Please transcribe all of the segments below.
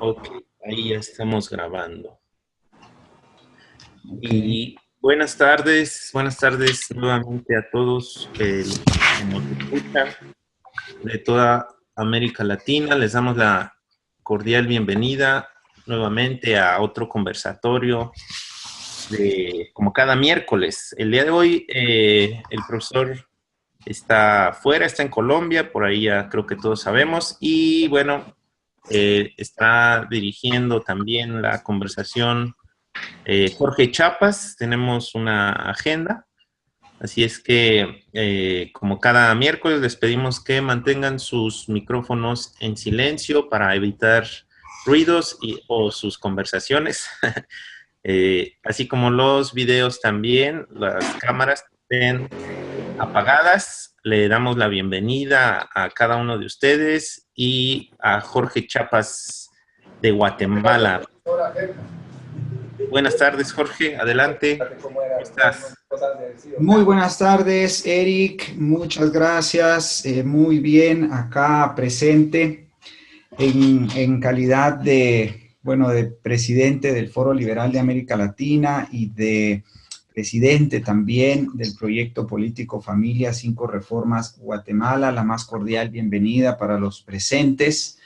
Ok, ahí ya estamos grabando. Ok. Y buenas tardes nuevamente a todos los que nos escuchan de toda América Latina. Les damos la cordial bienvenida nuevamente a otro conversatorio de como cada miércoles. El día de hoy el profesor está fuera, está en Colombia, por ahí ya creo que todos sabemos. Y bueno, está dirigiendo también la conversación Jorge Chapas. Tenemos una agenda, así es que como cada miércoles les pedimos que mantengan sus micrófonos en silencio para evitar ruidos o sus conversaciones. Así como los videos también, las cámaras estén apagadas. Le damos la bienvenida a cada uno de ustedes y a Jorge Chapas de Guatemala. Buenas tardes, Jorge. Adelante. ¿Cómo estás? Muy buenas tardes, Eric. Muchas gracias. Muy bien, acá presente en calidad de, bueno, de presidente del Foro Liberal de América Latina y de presidente también del proyecto político Familia Cinco Reformas Guatemala. La más cordial bienvenida para los presentes.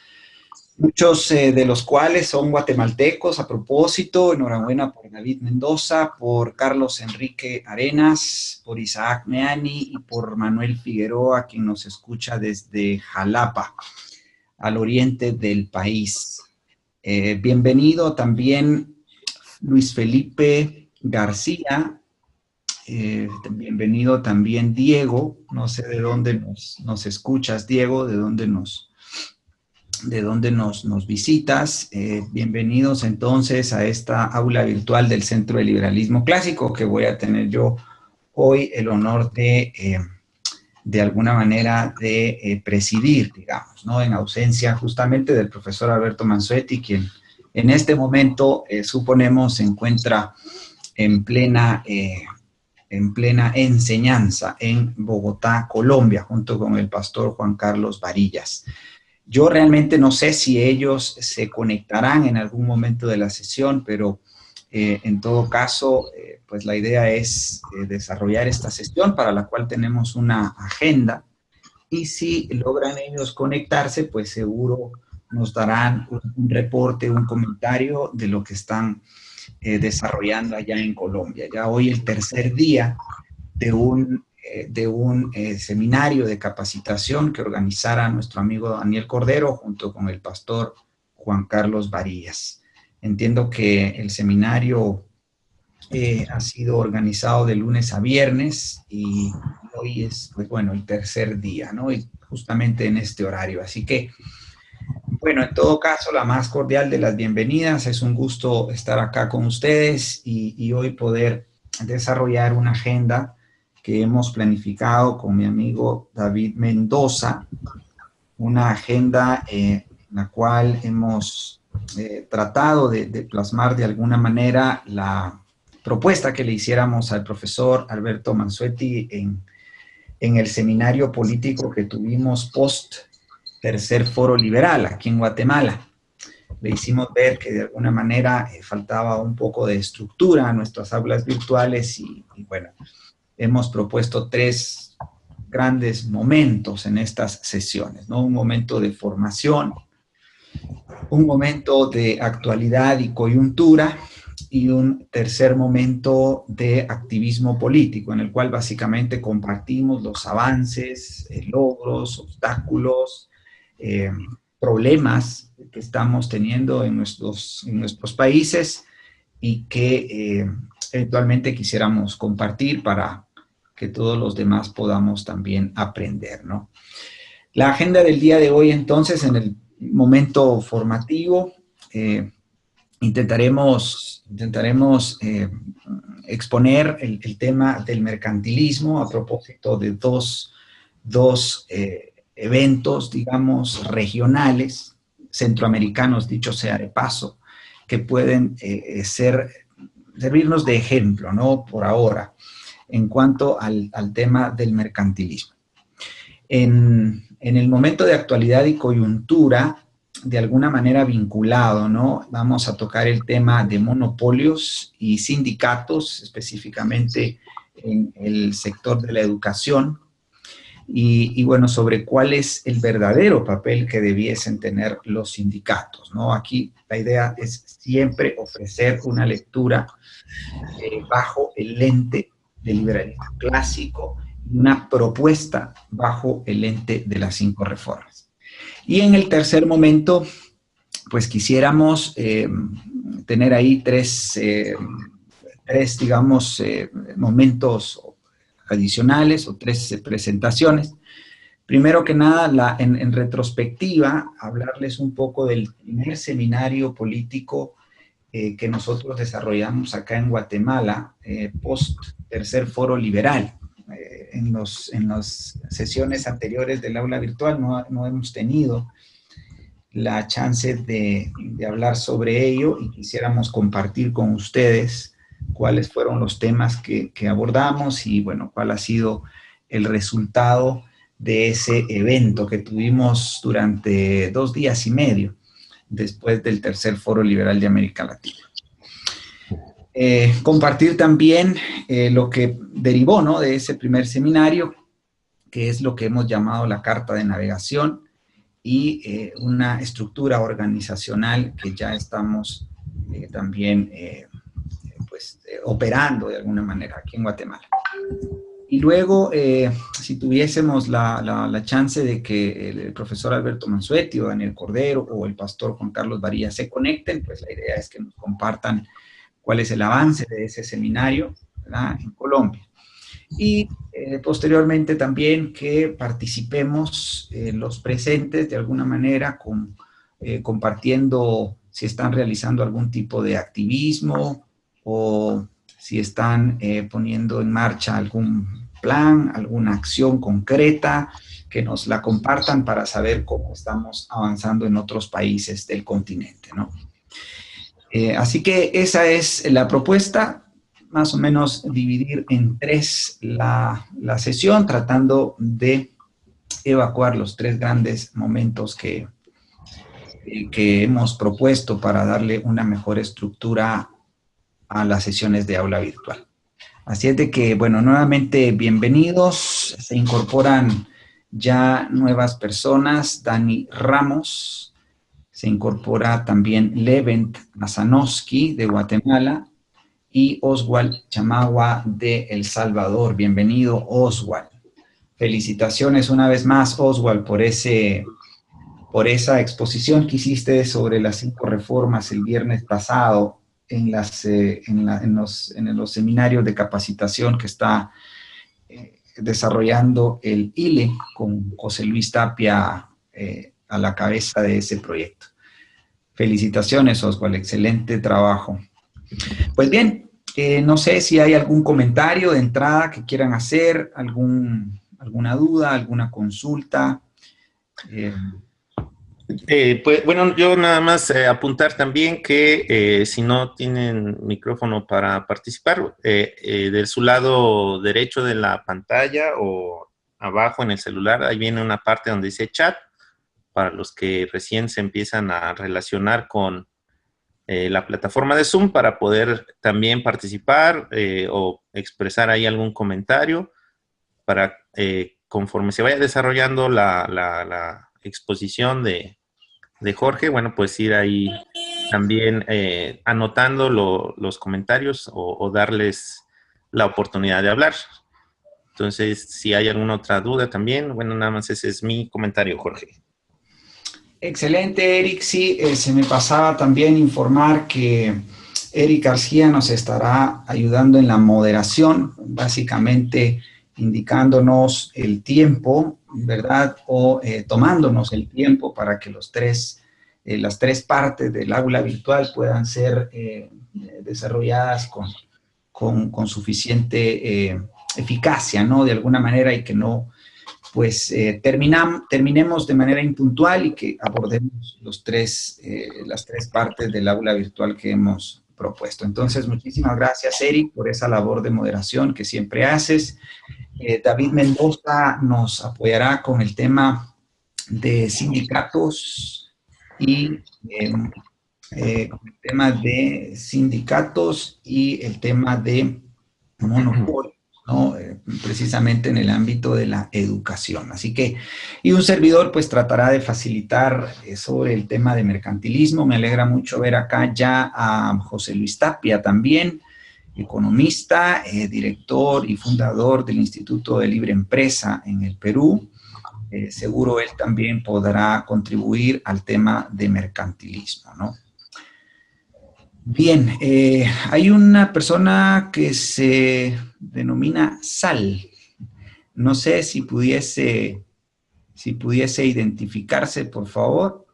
Muchos de los cuales son guatemaltecos. A propósito, enhorabuena por David Mendoza, por Carlos Enrique Arenas, por Isaac Meani y por Manuel Figueroa, quien nos escucha desde Jalapa, al oriente del país. Bienvenido también Luis Felipe García. Bienvenido también Diego. No sé de dónde nos escuchas, Diego, de dónde nos visitas. Bienvenidos entonces a esta aula virtual del Centro de Liberalismo Clásico que voy a tener yo hoy el honor de alguna manera, de presidir, digamos, ¿no? En ausencia justamente del profesor Alberto Mansuetti, quien en este momento, suponemos, se encuentra en plena enseñanza en Bogotá, Colombia, junto con el pastor Juan Carlos Varillas. Yo realmente no sé si ellos se conectarán en algún momento de la sesión, pero en todo caso, pues la idea es desarrollar esta sesión para la cual tenemos una agenda, y si logran ellos conectarse, pues seguro nos darán un reporte, un comentario de lo que están desarrollando allá en Colombia. Ya hoy el tercer día de un seminario de capacitación que organizara nuestro amigo Daniel Cordero junto con el pastor Juan Carlos Varillas. Entiendo que el seminario ha sido organizado de lunes a viernes y hoy es, pues bueno, el tercer día, ¿no? Y justamente en este horario. Así que, bueno, en todo caso, la más cordial de las bienvenidas. Es un gusto estar acá con ustedes y hoy poder desarrollar una agenda que hemos planificado con mi amigo David Mendoza, una agenda en la cual hemos tratado de plasmar de alguna manera la propuesta que le hiciéramos al profesor Alberto Mansuetti en el seminario político que tuvimos post tercer foro liberal aquí en Guatemala. Le hicimos ver que de alguna manera faltaba un poco de estructura a nuestras aulas virtuales y bueno, hemos propuesto tres grandes momentos en estas sesiones, ¿no? Un momento de formación, un momento de actualidad y coyuntura y un tercer momento de activismo político, en el cual básicamente compartimos los avances, logros, obstáculos, eh, problemas que estamos teniendo en nuestros países y que eventualmente quisiéramos compartir para que todos los demás podamos también aprender, ¿no? La agenda del día de hoy, entonces, en el momento formativo, eh, intentaremos exponer el tema del mercantilismo a propósito de dos eventos, digamos, regionales, centroamericanos, dicho sea de paso, que pueden servirnos de ejemplo, ¿no? Por ahora, en cuanto al tema del mercantilismo. En el momento de actualidad y coyuntura, de alguna manera vinculado, ¿no? Vamos a tocar el tema de monopolios y sindicatos, específicamente en el sector de la educación, y bueno, sobre cuál es el verdadero papel que debiesen tener los sindicatos, ¿no? Aquí la idea es siempre ofrecer una lectura bajo el lente del liberalismo clásico, una propuesta bajo el lente de las 5 reformas. Y en el tercer momento, pues quisiéramos tener ahí tres digamos, momentos adicionales o 3 presentaciones. Primero que nada, en retrospectiva, hablarles un poco del primer seminario político que nosotros desarrollamos acá en Guatemala, post tercer foro liberal. En las sesiones anteriores del aula virtual no hemos tenido la chance de hablar sobre ello y quisiéramos compartir con ustedes cuáles fueron los temas que abordamos y, bueno, cuál ha sido el resultado de ese evento que tuvimos durante 2 días y medio después del tercer foro liberal de América Latina. Compartir también lo que derivó, ¿no?, de ese primer seminario, que es lo que hemos llamado la Carta de Navegación, y una estructura organizacional que ya estamos también operando de alguna manera aquí en Guatemala. Y luego, si tuviésemos la chance de que el profesor Alberto Mansuetti o Daniel Cordero o el pastor Juan Carlos Varillas se conecten, pues la idea es que nos compartan cuál es el avance de ese seminario, ¿verdad?, en Colombia. Y posteriormente también que participemos los presentes de alguna manera compartiendo si están realizando algún tipo de activismo o si están poniendo en marcha algún plan, alguna acción concreta, que nos la compartan para saber cómo estamos avanzando en otros países del continente, ¿no? Así que esa es la propuesta, más o menos dividir en 3 la sesión, tratando de evacuar los 3 grandes momentos que hemos propuesto para darle una mejor estructura a las sesiones de aula virtual. Así es de que, bueno, nuevamente bienvenidos, se incorporan ya nuevas personas, Dani Ramos, se incorpora también Levent Mazanowski de Guatemala y Oswald Chamagua de El Salvador. Bienvenido, Oswald. Felicitaciones una vez más, Oswald, por esa exposición que hiciste sobre las 5 reformas el viernes pasado en los seminarios de capacitación que está desarrollando el ILE con José Luis Tapia a la cabeza de ese proyecto. Felicitaciones, Oswald, excelente trabajo. Pues bien, no sé si hay algún comentario de entrada que quieran hacer, alguna duda, alguna consulta. Pues, bueno, yo nada más apuntar también que si no tienen micrófono para participar, de su lado derecho de la pantalla o abajo en el celular, ahí viene una parte donde dice chat, para los que recién se empiezan a relacionar con la plataforma de Zoom para poder también participar o expresar ahí algún comentario para conforme se vaya desarrollando la exposición de Jorge, bueno, pues ir ahí también anotando los comentarios o darles la oportunidad de hablar. Entonces, si hay alguna otra duda también, bueno, nada más ese es mi comentario, Jorge. Excelente, Eric. Sí, se me pasaba también informar que Eric García nos estará ayudando en la moderación, básicamente indicándonos el tiempo, ¿verdad? O tomándonos el tiempo para que las 3 partes del aula virtual puedan ser desarrolladas con suficiente eficacia, ¿no? De alguna manera, y que no, pues, terminemos de manera impuntual y que abordemos las 3 partes del aula virtual que hemos propuesto. Entonces, muchísimas gracias, Eric, por esa labor de moderación que siempre haces. David Mendoza nos apoyará con el tema de sindicatos y el tema de sindicatos y el tema de monopolio, ¿no? Precisamente en el ámbito de la educación. Así que, y un servidor pues tratará de facilitar sobre el tema de mercantilismo. Me alegra mucho ver acá ya a José Luis Tapia también, economista, director y fundador del Instituto de Libre Empresa en el Perú. Seguro él también podrá contribuir al tema de mercantilismo, ¿no? Bien, hay una persona que se denomina Sal. No sé si pudiese identificarse, por favor.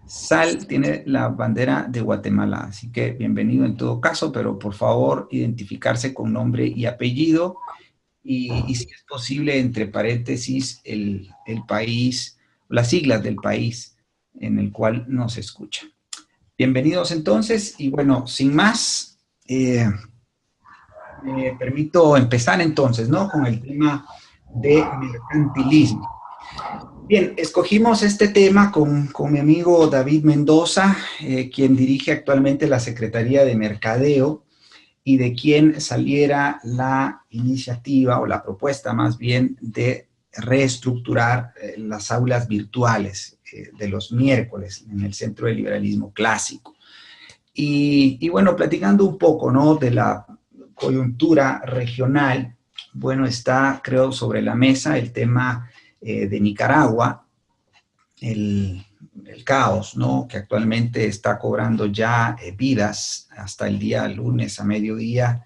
Sal tiene la bandera de Guatemala, así que bienvenido en todo caso, pero por favor identificarse con nombre y apellido y si es posible, entre paréntesis, el país, las siglas del país en el cual nos escucha. Bienvenidos entonces, y bueno, sin más, me permito empezar entonces, ¿no? Con el tema de mercantilismo. Bien, escogimos este tema con mi amigo David Mendoza, quien dirige actualmente la Secretaría de Mercadeo y de quien saliera la iniciativa o la propuesta más bien de reestructurar las aulas virtuales de los miércoles en el Centro de Liberalismo Clásico. Y bueno, platicando un poco, ¿no?, de la coyuntura regional, bueno, está, creo, sobre la mesa el tema de Nicaragua, el caos, ¿no?, que actualmente está cobrando ya vidas hasta el día lunes a mediodía,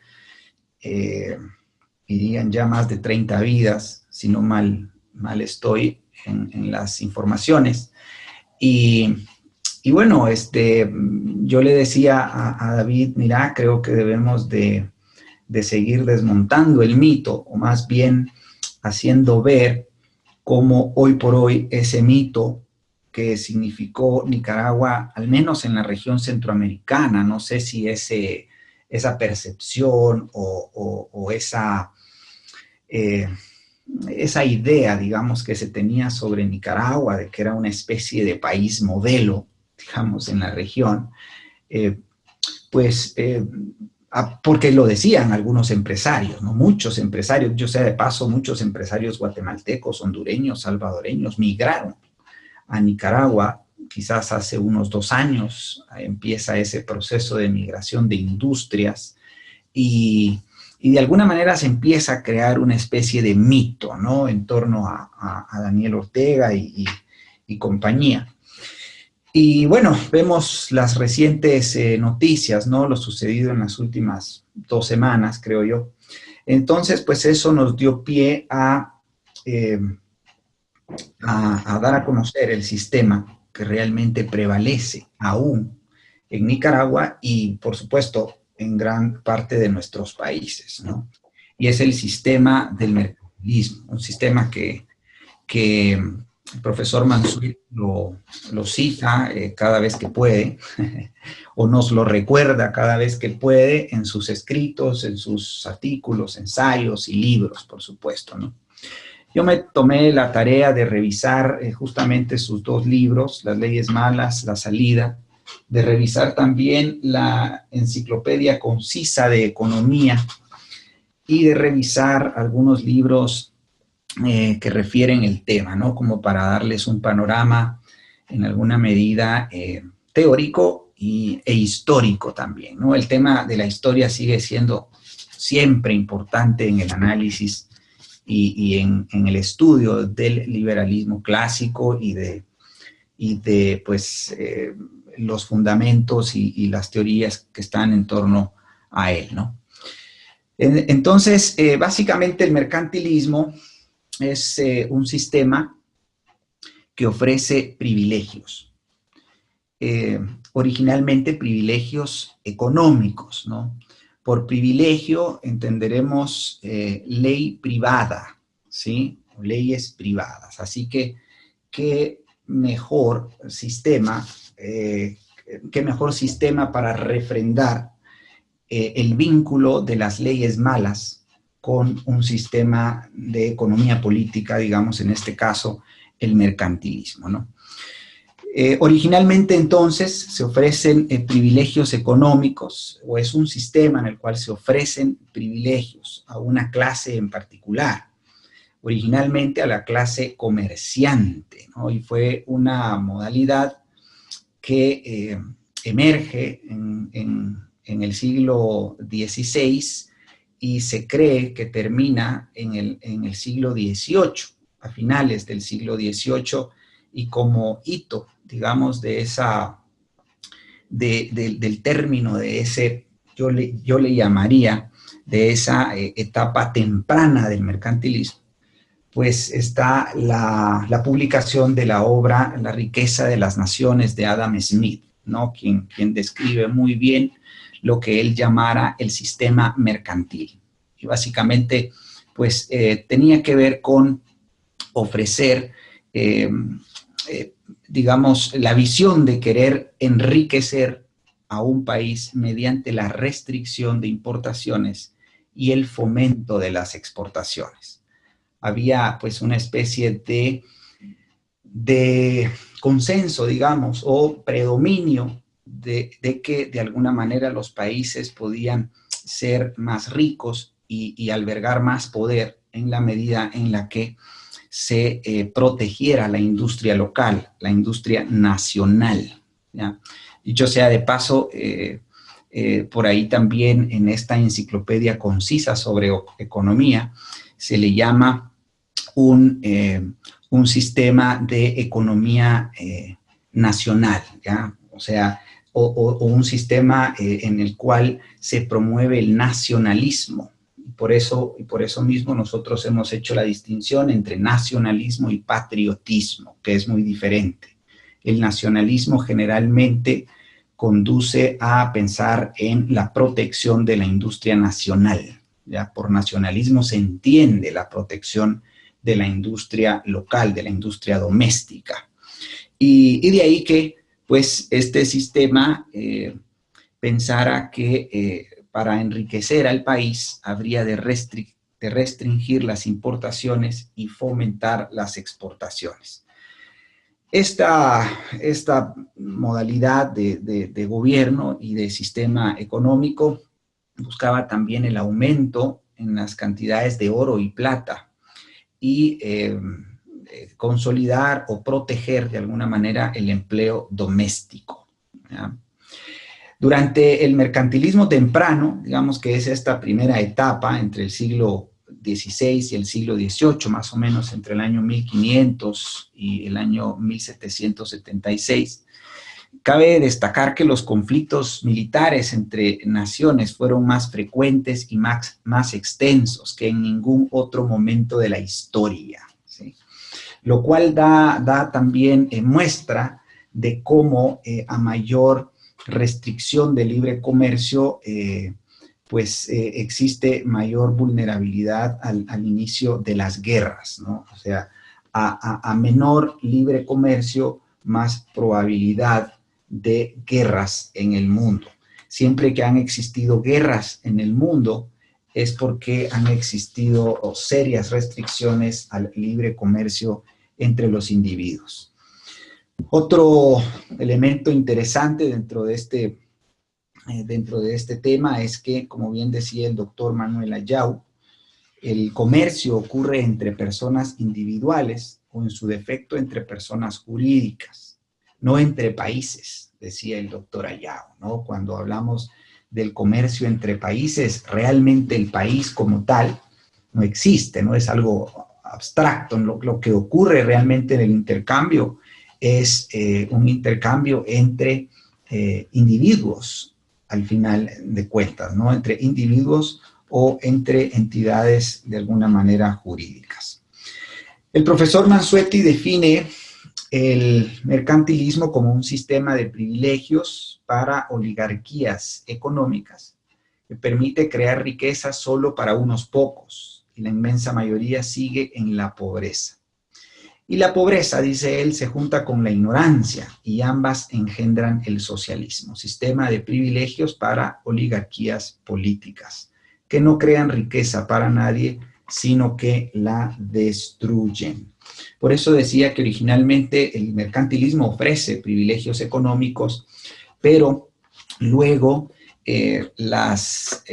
irían ya más de 30 vidas, si no mal estoy en las informaciones. Y bueno, yo le decía a David, mira, creo que debemos de seguir desmontando el mito, o más bien haciendo ver cómo hoy por hoy ese mito que significó Nicaragua, al menos en la región centroamericana, no sé si esa percepción o esa idea, digamos, que se tenía sobre Nicaragua, de que era una especie de país modelo, digamos, en la región, porque lo decían algunos empresarios, ¿no? Muchos empresarios, yo sé de paso, muchos empresarios guatemaltecos, hondureños, salvadoreños, migraron a Nicaragua. Quizás hace unos 2 años empieza ese proceso de migración de industrias y de alguna manera se empieza a crear una especie de mito, ¿no?, en torno a Daniel Ortega y compañía. Y bueno, vemos las recientes noticias, ¿no?, lo sucedido en las últimas 2 semanas, creo yo. Entonces, pues eso nos dio pie a dar a conocer el sistema que realmente prevalece aún en Nicaragua y, por supuesto, en gran parte de nuestros países, ¿no? Y es el sistema del mercantilismo, un sistema que el profesor Mansuet lo cita cada vez que puede, o nos lo recuerda cada vez que puede en sus escritos, en sus artículos, ensayos y libros, por supuesto, ¿no? Yo me tomé la tarea de revisar justamente sus 2 libros, Las leyes malas, La salida, de revisar también la enciclopedia concisa de economía y de revisar algunos libros que refieren el tema, ¿no?, como para darles un panorama en alguna medida teórico e histórico también, ¿no? El tema de la historia sigue siendo siempre importante en el análisis y en el estudio del liberalismo clásico y de pues, los fundamentos y las teorías que están en torno a él, ¿no? Entonces, básicamente el mercantilismo es un sistema que ofrece privilegios, originalmente privilegios económicos, ¿no? Por privilegio entenderemos ley privada, ¿sí? Leyes privadas. Así que, ¿qué mejor sistema para refrendar el vínculo de las leyes malas con un sistema de economía política, digamos, en este caso, el mercantilismo, ¿no? Originalmente entonces se ofrecen privilegios económicos, o es un sistema en el cual se ofrecen privilegios a una clase en particular, originalmente a la clase comerciante, ¿no? Y fue una modalidad que emerge en el siglo XVI y se cree que termina en el siglo XVIII, a finales del siglo XVIII, y como hito, digamos, del término de ese, yo le llamaría, de esa etapa temprana del mercantilismo, pues está la publicación de la obra La riqueza de las naciones de Adam Smith, ¿no? Quien describe muy bien lo que él llamara el sistema mercantil. Y básicamente, pues, tenía que ver con ofrecer, digamos, la visión de querer enriquecer a un país mediante la restricción de importaciones y el fomento de las exportaciones. Había pues una especie de consenso, digamos, o predominio de que de alguna manera los países podían ser más ricos y albergar más poder en la medida en la que se protegiera la industria local, la industria nacional, ¿ya? Dicho sea de paso, por ahí también en esta enciclopedia concisa sobre economía se le llama un sistema de economía nacional, ¿ya? O sea, o un sistema en el cual se promueve el nacionalismo. Por eso mismo nosotros hemos hecho la distinción entre nacionalismo y patriotismo, que es muy diferente. El nacionalismo generalmente conduce a pensar en la protección de la industria nacional, ¿ya? Por nacionalismo se entiende la protección de la industria local, de la industria doméstica. Y de ahí que, pues, este sistema pensara que para enriquecer al país habría de restringir las importaciones y fomentar las exportaciones. Esta modalidad de gobierno y de sistema económico buscaba también el aumento en las cantidades de oro y plata y consolidar o proteger de alguna manera el empleo doméstico, ¿ya? Durante el mercantilismo temprano, digamos que es esta primera etapa entre el siglo XVI y el siglo XVIII, más o menos entre el año 1500 y el año 1776, cabe destacar que los conflictos militares entre naciones fueron más frecuentes y más extensos que en ningún otro momento de la historia, ¿sí? Lo cual da también muestra de cómo a mayor restricción de libre comercio, existe mayor vulnerabilidad al inicio de las guerras, ¿no? O sea, a menor libre comercio, más probabilidad de guerras en el mundo. Siempre que han existido guerras en el mundo es porque han existido serias restricciones al libre comercio entre los individuos. Otro elemento interesante dentro de este tema es que, como bien decía el doctor Manuel Ayau, el comercio ocurre entre personas individuales o en su defecto entre personas jurídicas, no entre países, decía el doctor Ayau, ¿no? Cuando hablamos del comercio entre países, realmente el país como tal no existe, no es algo abstracto. Lo que ocurre realmente en el intercambio es un intercambio entre individuos, al final de cuentas, ¿no? Entre individuos o entre entidades de alguna manera jurídicas. El profesor Mansuetti define el mercantilismo como un sistema de privilegios para oligarquías económicas que permite crear riqueza solo para unos pocos y la inmensa mayoría sigue en la pobreza. Y la pobreza, dice él, se junta con la ignorancia y ambas engendran el socialismo, sistema de privilegios para oligarquías políticas, que no crean riqueza para nadie, sino que la destruyen. Por eso decía que originalmente el mercantilismo ofrece privilegios económicos, pero luego las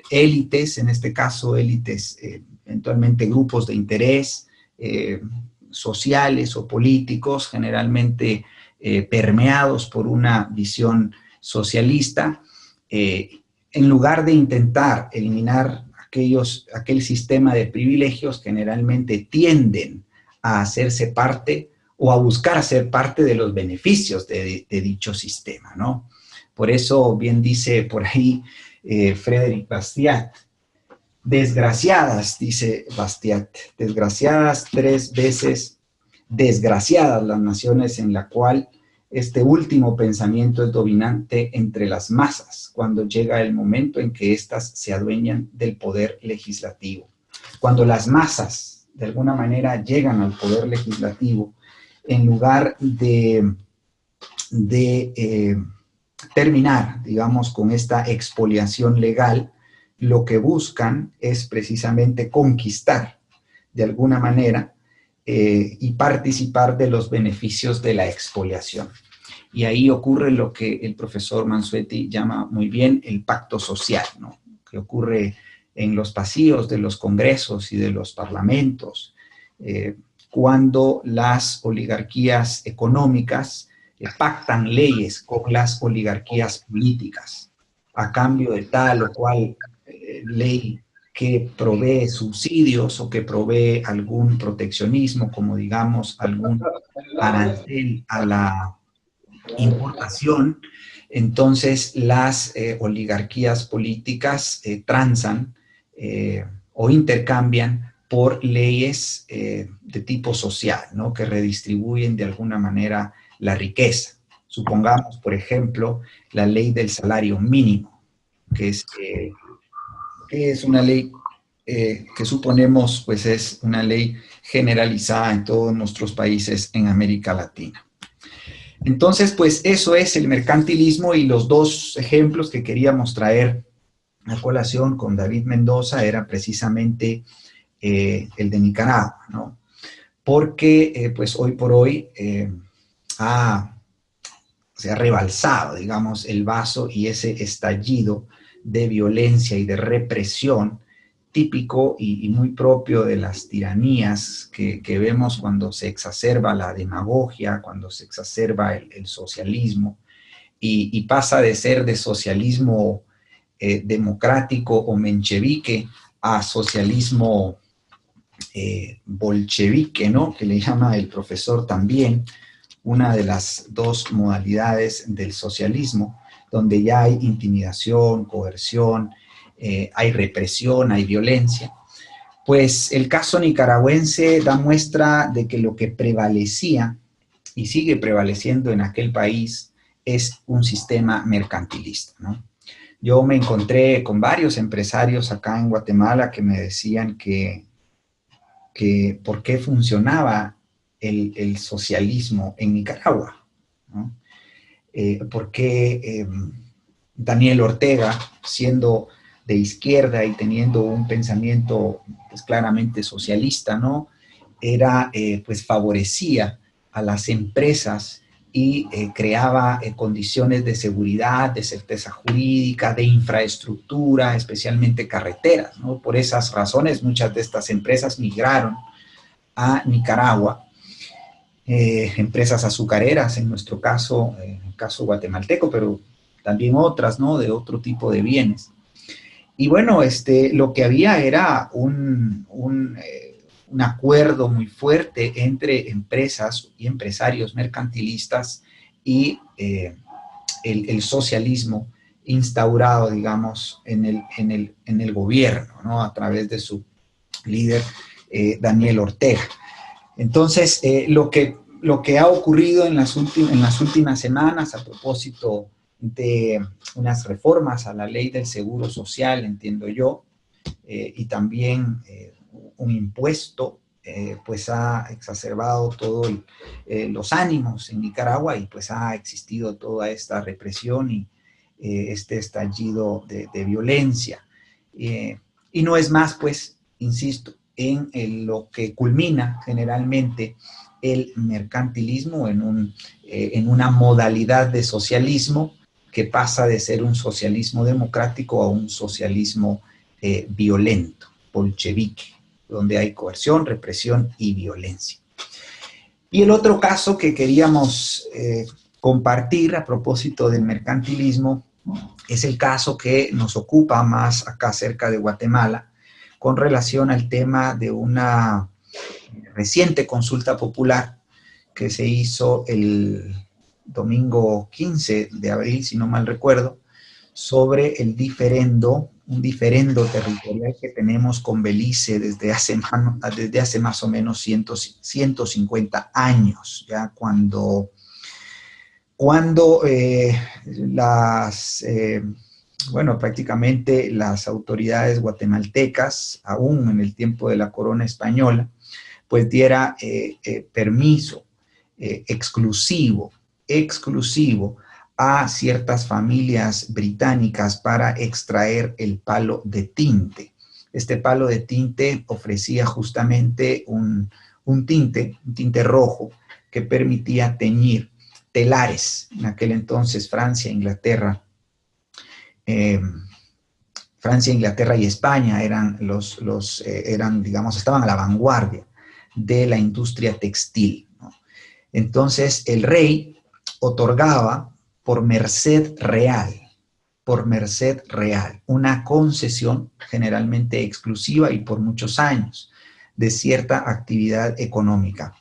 élites, en este caso élites, eventualmente grupos de interés sociales o políticos, generalmente permeados por una visión socialista, en lugar de intentar eliminar aquel sistema de privilegios, generalmente tienden a hacerse parte o a buscar ser parte de los beneficios de dicho sistema, ¿no? Por eso bien dice por ahí Frédéric Bastiat, desgraciadas, dice Bastiat, desgraciadas 3 veces, desgraciadas las naciones en la cual este último pensamiento es dominante entre las masas, cuando llega el momento en que éstas se adueñan del poder legislativo. Cuando las masas, de alguna manera, llegan al poder legislativo, en lugar de terminar, digamos, con esta expoliación legal, lo que buscan es precisamente conquistar, de alguna manera, y participar de los beneficios de la expoliación. Y ahí ocurre lo que el profesor Mansuetti llama muy bien el pacto social, ¿no? Que ocurre en los pasillos de los congresos y de los parlamentos, cuando las oligarquías económicas pactan leyes con las oligarquías políticas a cambio de tal o cual ley que provee subsidios o que provee algún proteccionismo, como digamos algún arancel a la importación. Entonces las oligarquías políticas transan o intercambian por leyes de tipo social, ¿no? Que redistribuyen de alguna manera la riqueza. Supongamos, por ejemplo, la ley del salario mínimo, que es una ley que suponemos pues es una ley generalizada en todos nuestros países en América Latina. Entonces, pues eso es el mercantilismo, y los dos ejemplos que queríamos traer a colación con David Mendoza era precisamente el de Nicaragua, ¿no? Porque pues hoy por hoy se ha rebalsado, digamos, el vaso, y ese estallido de violencia y de represión típico y muy propio de las tiranías que vemos cuando se exacerba la demagogia, cuando se exacerba el socialismo, y pasa de ser de socialismo democrático o menchevique a socialismo bolchevique, ¿no? Que le llama el profesor también, una de las dos modalidades del socialismo, donde ya hay intimidación, coerción, hay represión, hay violencia. Pues el caso nicaragüense da muestra de que lo que prevalecía y sigue prevaleciendo en aquel país es un sistema mercantilista, ¿no? Yo me encontré con varios empresarios acá en Guatemala que me decían que por qué funcionaba el socialismo en Nicaragua, ¿no? Por qué Daniel Ortega, siendo de izquierda y teniendo un pensamiento pues, claramente socialista, ¿no? Pues favorecía a las empresas y creaba condiciones de seguridad, de certeza jurídica, de infraestructura, especialmente carreteras, ¿no? Por esas razones, muchas de estas empresas migraron a Nicaragua, empresas azucareras, en nuestro caso, en el caso guatemalteco, pero también otras, ¿no? De otro tipo de bienes. Y bueno, lo que había era un acuerdo muy fuerte entre empresas y empresarios mercantilistas y el socialismo instaurado, digamos, en el gobierno, ¿no? A través de su líder, Daniel Ortega. Entonces, lo que ha ocurrido en las últimas semanas a propósito de unas reformas a la ley del seguro social, entiendo yo, y también un impuesto, pues ha exacerbado todos los ánimos en Nicaragua, y pues ha existido toda esta represión y este estallido de violencia. Y no es más, pues, insisto, en lo que culmina generalmente el mercantilismo en una modalidad de socialismo que pasa de ser un socialismo democrático a un socialismo violento, bolchevique, donde hay coerción, represión y violencia. Y el otro caso que queríamos compartir a propósito del mercantilismo es el caso que nos ocupa más acá cerca de Guatemala, con relación al tema de una reciente consulta popular que se hizo el domingo 15 de abril, si no mal recuerdo, sobre el diferendo, un diferendo territorial que tenemos con Belice desde hace más o menos 150 años, ya cuando prácticamente las autoridades guatemaltecas, aún en el tiempo de la corona española, pues diera permiso exclusivo a ciertas familias británicas para extraer el palo de tinte. Este palo de tinte ofrecía justamente un tinte rojo que permitía teñir telares. En aquel entonces Francia, Inglaterra y España estaban a la vanguardia de la industria textil, ¿no? Entonces el rey otorgaba por merced real, una concesión generalmente exclusiva y por muchos años de cierta actividad económica.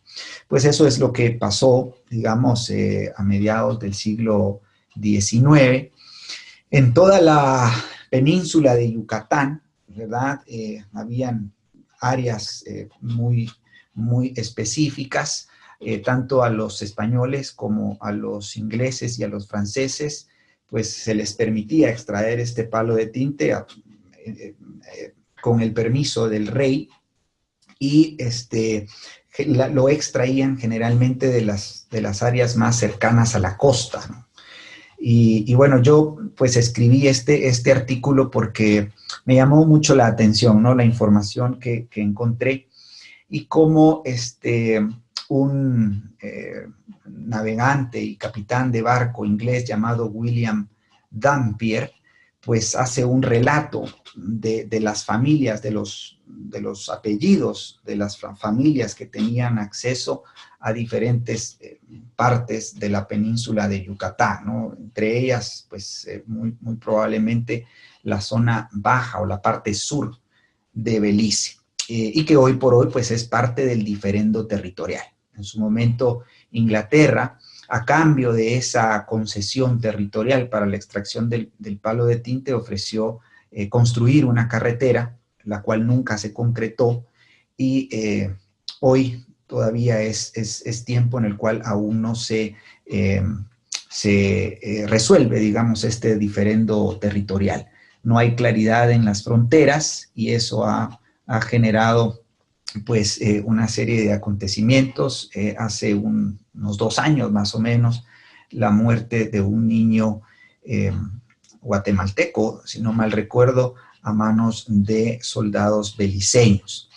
Pues eso es lo que pasó, digamos, a mediados del siglo XIX. En toda la península de Yucatán, ¿verdad? Habían áreas muy específicas, tanto a los españoles como a los ingleses y a los franceses, pues se les permitía extraer este palo de tinte con el permiso del rey, y lo extraían generalmente de las áreas más cercanas a la costa, ¿no? Y bueno, yo pues escribí este artículo porque me llamó mucho la atención, ¿no? La información que encontré, y cómo un navegante y capitán de barco inglés llamado William Dampier, pues hace un relato de las familias, de los apellidos de las familias que tenían acceso a diferentes partes de la península de Yucatán, ¿no? Entre ellas, pues muy probablemente la zona baja o la parte sur de Belice, y que hoy por hoy pues es parte del diferendo territorial. En su momento, Inglaterra, a cambio de esa concesión territorial para la extracción del palo de tinte, ofreció construir una carretera, la cual nunca se concretó, y hoy todavía es tiempo en el cual aún no se resuelve, digamos, este diferendo territorial. No hay claridad en las fronteras, y eso ha generado pues una serie de acontecimientos. Hace unos 2 años más o menos, la muerte de un niño guatemalteco, si no mal recuerdo, a manos de soldados beliceños.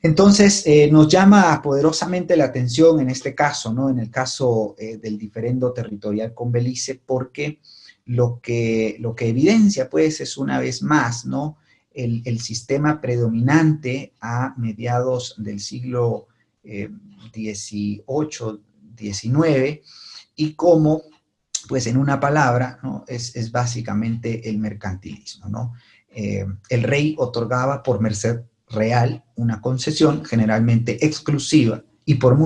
Entonces, nos llama poderosamente la atención en este caso, ¿no? En el caso del diferendo territorial con Belice, porque lo que evidencia, pues, es una vez más, ¿no?, el sistema predominante a mediados del siglo XVIII, XIX, y cómo, pues en una palabra, ¿no?, es básicamente el mercantilismo, ¿no? El rey otorgaba por merced real una concesión generalmente exclusiva y por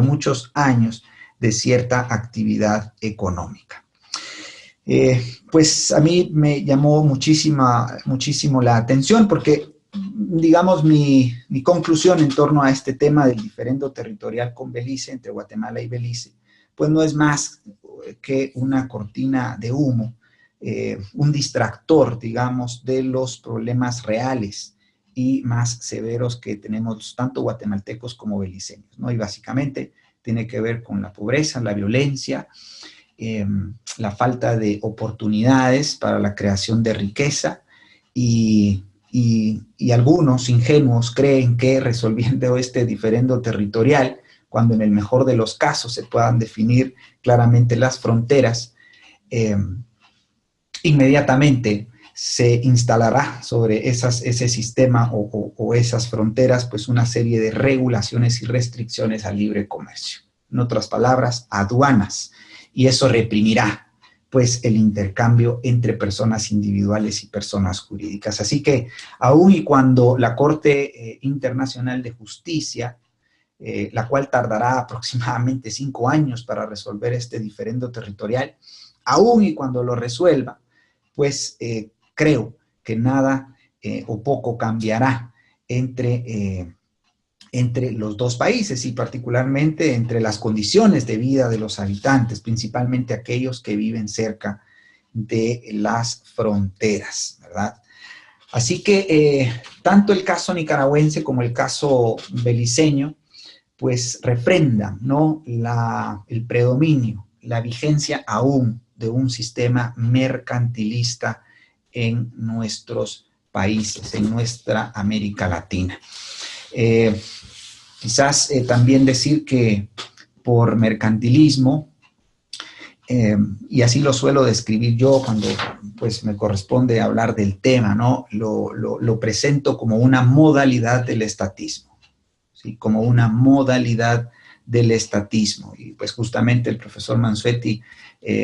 muchos años de cierta actividad económica. Pues a mí me llamó muchísimo la atención, porque, digamos, mi conclusión en torno a este tema del diferendo territorial con Belice, entre Guatemala y Belice, pues no es más que una cortina de humo, un distractor, digamos, de los problemas reales y más severos que tenemos tanto guatemaltecos como beliceños, ¿no? Y básicamente tiene que ver con la pobreza, la violencia, la falta de oportunidades para la creación de riqueza, y y algunos ingenuos creen que resolviendo este diferendo territorial, cuando en el mejor de los casos se puedan definir claramente las fronteras, inmediatamente se instalará sobre ese sistema o esas fronteras pues una serie de regulaciones y restricciones al libre comercio. En otras palabras, aduanas. Y eso reprimirá pues el intercambio entre personas individuales y personas jurídicas. Así que aun y cuando la Corte Internacional de Justicia, la cual tardará aproximadamente 5 años para resolver este diferendo territorial, aun y cuando lo resuelva, pues creo que nada o poco cambiará entre los dos países y particularmente entre las condiciones de vida de los habitantes, principalmente aquellos que viven cerca de las fronteras, ¿verdad? Así que tanto el caso nicaragüense como el caso beliceño, pues refrendan, ¿no?, el predominio, la vigencia aún de un sistema mercantilista en nuestros países, en nuestra América Latina. Quizás también decir que por mercantilismo, y así lo suelo describir yo cuando pues, me corresponde hablar del tema, ¿no?, lo presento como una modalidad del estatismo, ¿sí?, como una modalidad del estatismo. Y pues justamente el profesor Mansuetti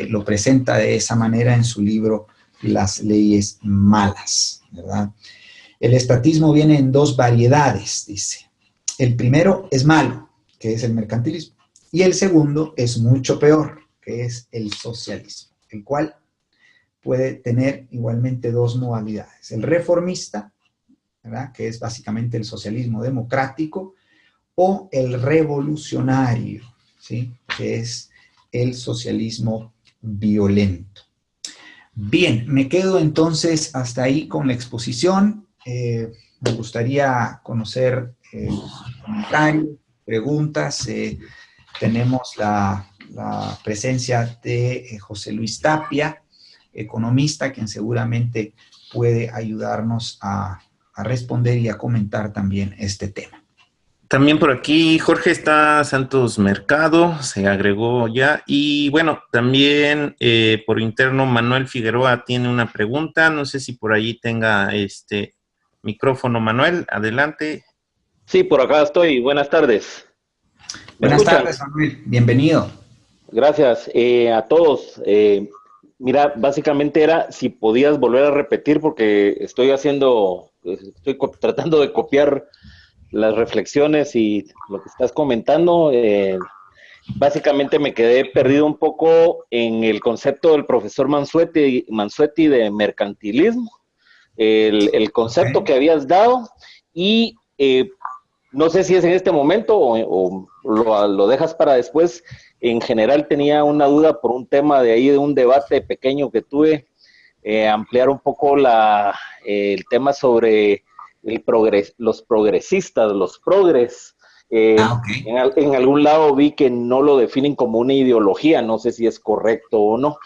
lo presenta de esa manera en su libro Las leyes malas, ¿verdad? El estatismo viene en 2 variedades, dice. El primero es malo, que es el mercantilismo, y el segundo es mucho peor, que es el socialismo, el cual puede tener igualmente 2 modalidades. El reformista, ¿verdad?, que es básicamente el socialismo democrático, o el revolucionario, ¿sí?, que es el socialismo violento. Bien, me quedo entonces hasta ahí con la exposición. Me gustaría conocer comentarios, preguntas. Tenemos la presencia de José Luis Tapia, economista, quien seguramente puede ayudarnos a responder y a comentar también este tema. También por aquí Jorge está Santos Mercado, se agregó ya. Y bueno, también por interno Manuel Figueroa tiene una pregunta. No sé si por allí tenga micrófono. Manuel, adelante. Sí, por acá estoy. Buenas tardes. Buenas tardes, Manuel. Bienvenido. Gracias a todos. Mira, básicamente era si podías volver a repetir porque estoy tratando de copiar las reflexiones y lo que estás comentando. Básicamente me quedé perdido un poco en el concepto del profesor Mansuetti de mercantilismo, el concepto que habías dado y no sé si es en este momento o lo dejas para después. En general tenía una duda por un tema de un debate pequeño que tuve, ampliar un poco el tema sobre los progresistas, los progres. Okay. En algún lado vi que no lo definen como una ideología, no sé si es correcto o no.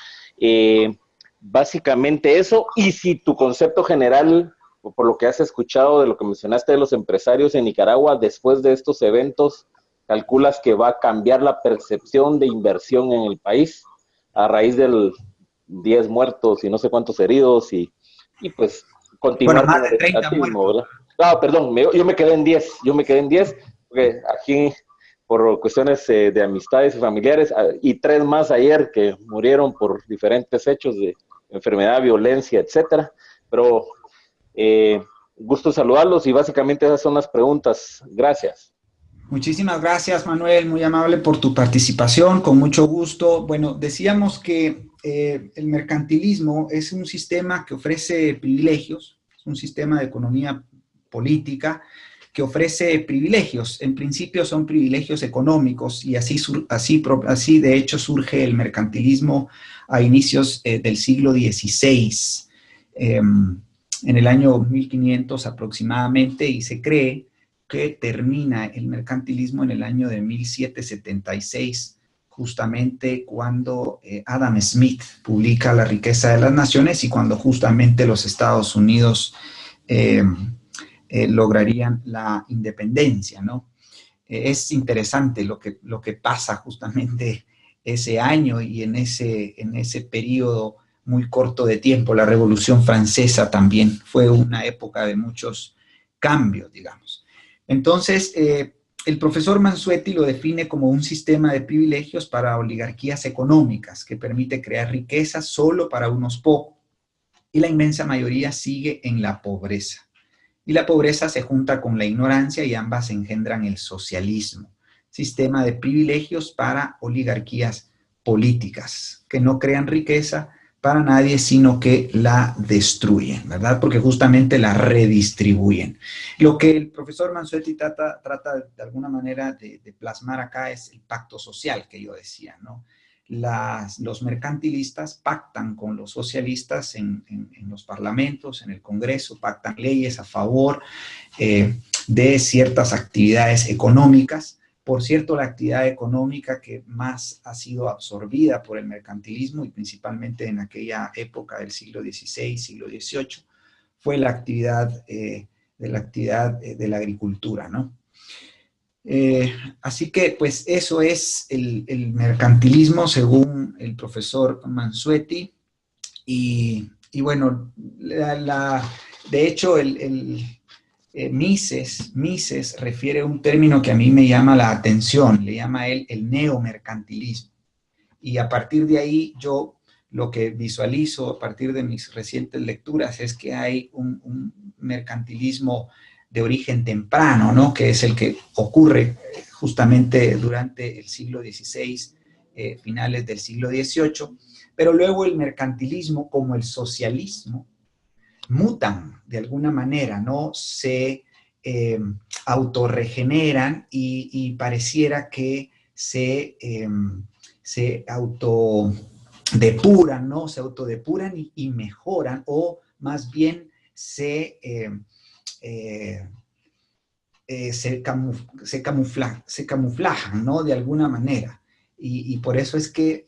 Básicamente eso, y si tu concepto general, por lo que has escuchado de lo que mencionaste de los empresarios en Nicaragua, después de estos eventos, ¿calculas que va a cambiar la percepción de inversión en el país a raíz del 10 muertos y no sé cuántos heridos y pues continuar más con de el 30 estatismo, muertos. ¿verdad? No, perdón, yo me quedé en 10, porque aquí por cuestiones de amistades y familiares, y 3 más ayer que murieron por diferentes hechos de enfermedad, violencia, etcétera, pero gusto saludarlos y básicamente esas son las preguntas. Gracias. Muchísimas gracias, Manuel, muy amable por tu participación, con mucho gusto. Bueno, decíamos que el mercantilismo es un sistema que ofrece privilegios, es un sistema de economía política que ofrece privilegios. En principio son privilegios económicos y así de hecho surge el mercantilismo a inicios del siglo XVI, en el año 1500 aproximadamente, y se cree que termina el mercantilismo en el año de 1776, justamente cuando Adam Smith publica La riqueza de las naciones y cuando justamente los Estados Unidos lograrían la independencia, ¿no? Es interesante lo que pasa justamente ese año y en ese periodo muy corto de tiempo. La Revolución Francesa también fue una época de muchos cambios, digamos. Entonces, el profesor Mansuetti lo define como un sistema de privilegios para oligarquías económicas que permite crear riqueza solo para unos pocos y la inmensa mayoría sigue en la pobreza. Y la pobreza se junta con la ignorancia y ambas engendran el socialismo, sistema de privilegios para oligarquías políticas, que no crean riqueza para nadie, sino que la destruyen, ¿verdad? Porque justamente la redistribuyen. Lo que el profesor Mansuetti trata de alguna manera de plasmar acá es el pacto social que yo decía, ¿no? Los mercantilistas pactan con los socialistas en los parlamentos, en el Congreso, pactan leyes a favor de ciertas actividades económicas. Por cierto, la actividad económica que más ha sido absorbida por el mercantilismo y principalmente en aquella época del siglo XVI, siglo XVIII, fue la actividad de la agricultura, ¿no? Así que, pues, eso es el mercantilismo según el profesor Mansuetti. Y bueno, de hecho, Mises refiere a un término que a mí me llama la atención, le llama él el neomercantilismo. Y a partir de ahí, yo lo que visualizo a partir de mis recientes lecturas es que hay un mercantilismo de origen temprano, ¿no? Que es el que ocurre justamente durante el siglo XVI, finales del siglo XVIII, pero luego el mercantilismo como el socialismo mutan de alguna manera, ¿no? Se autorregeneran y pareciera que se autodepuran, ¿no? Se autodepuran y mejoran, o más bien se camuflajan, ¿no? De alguna manera. Y por eso es que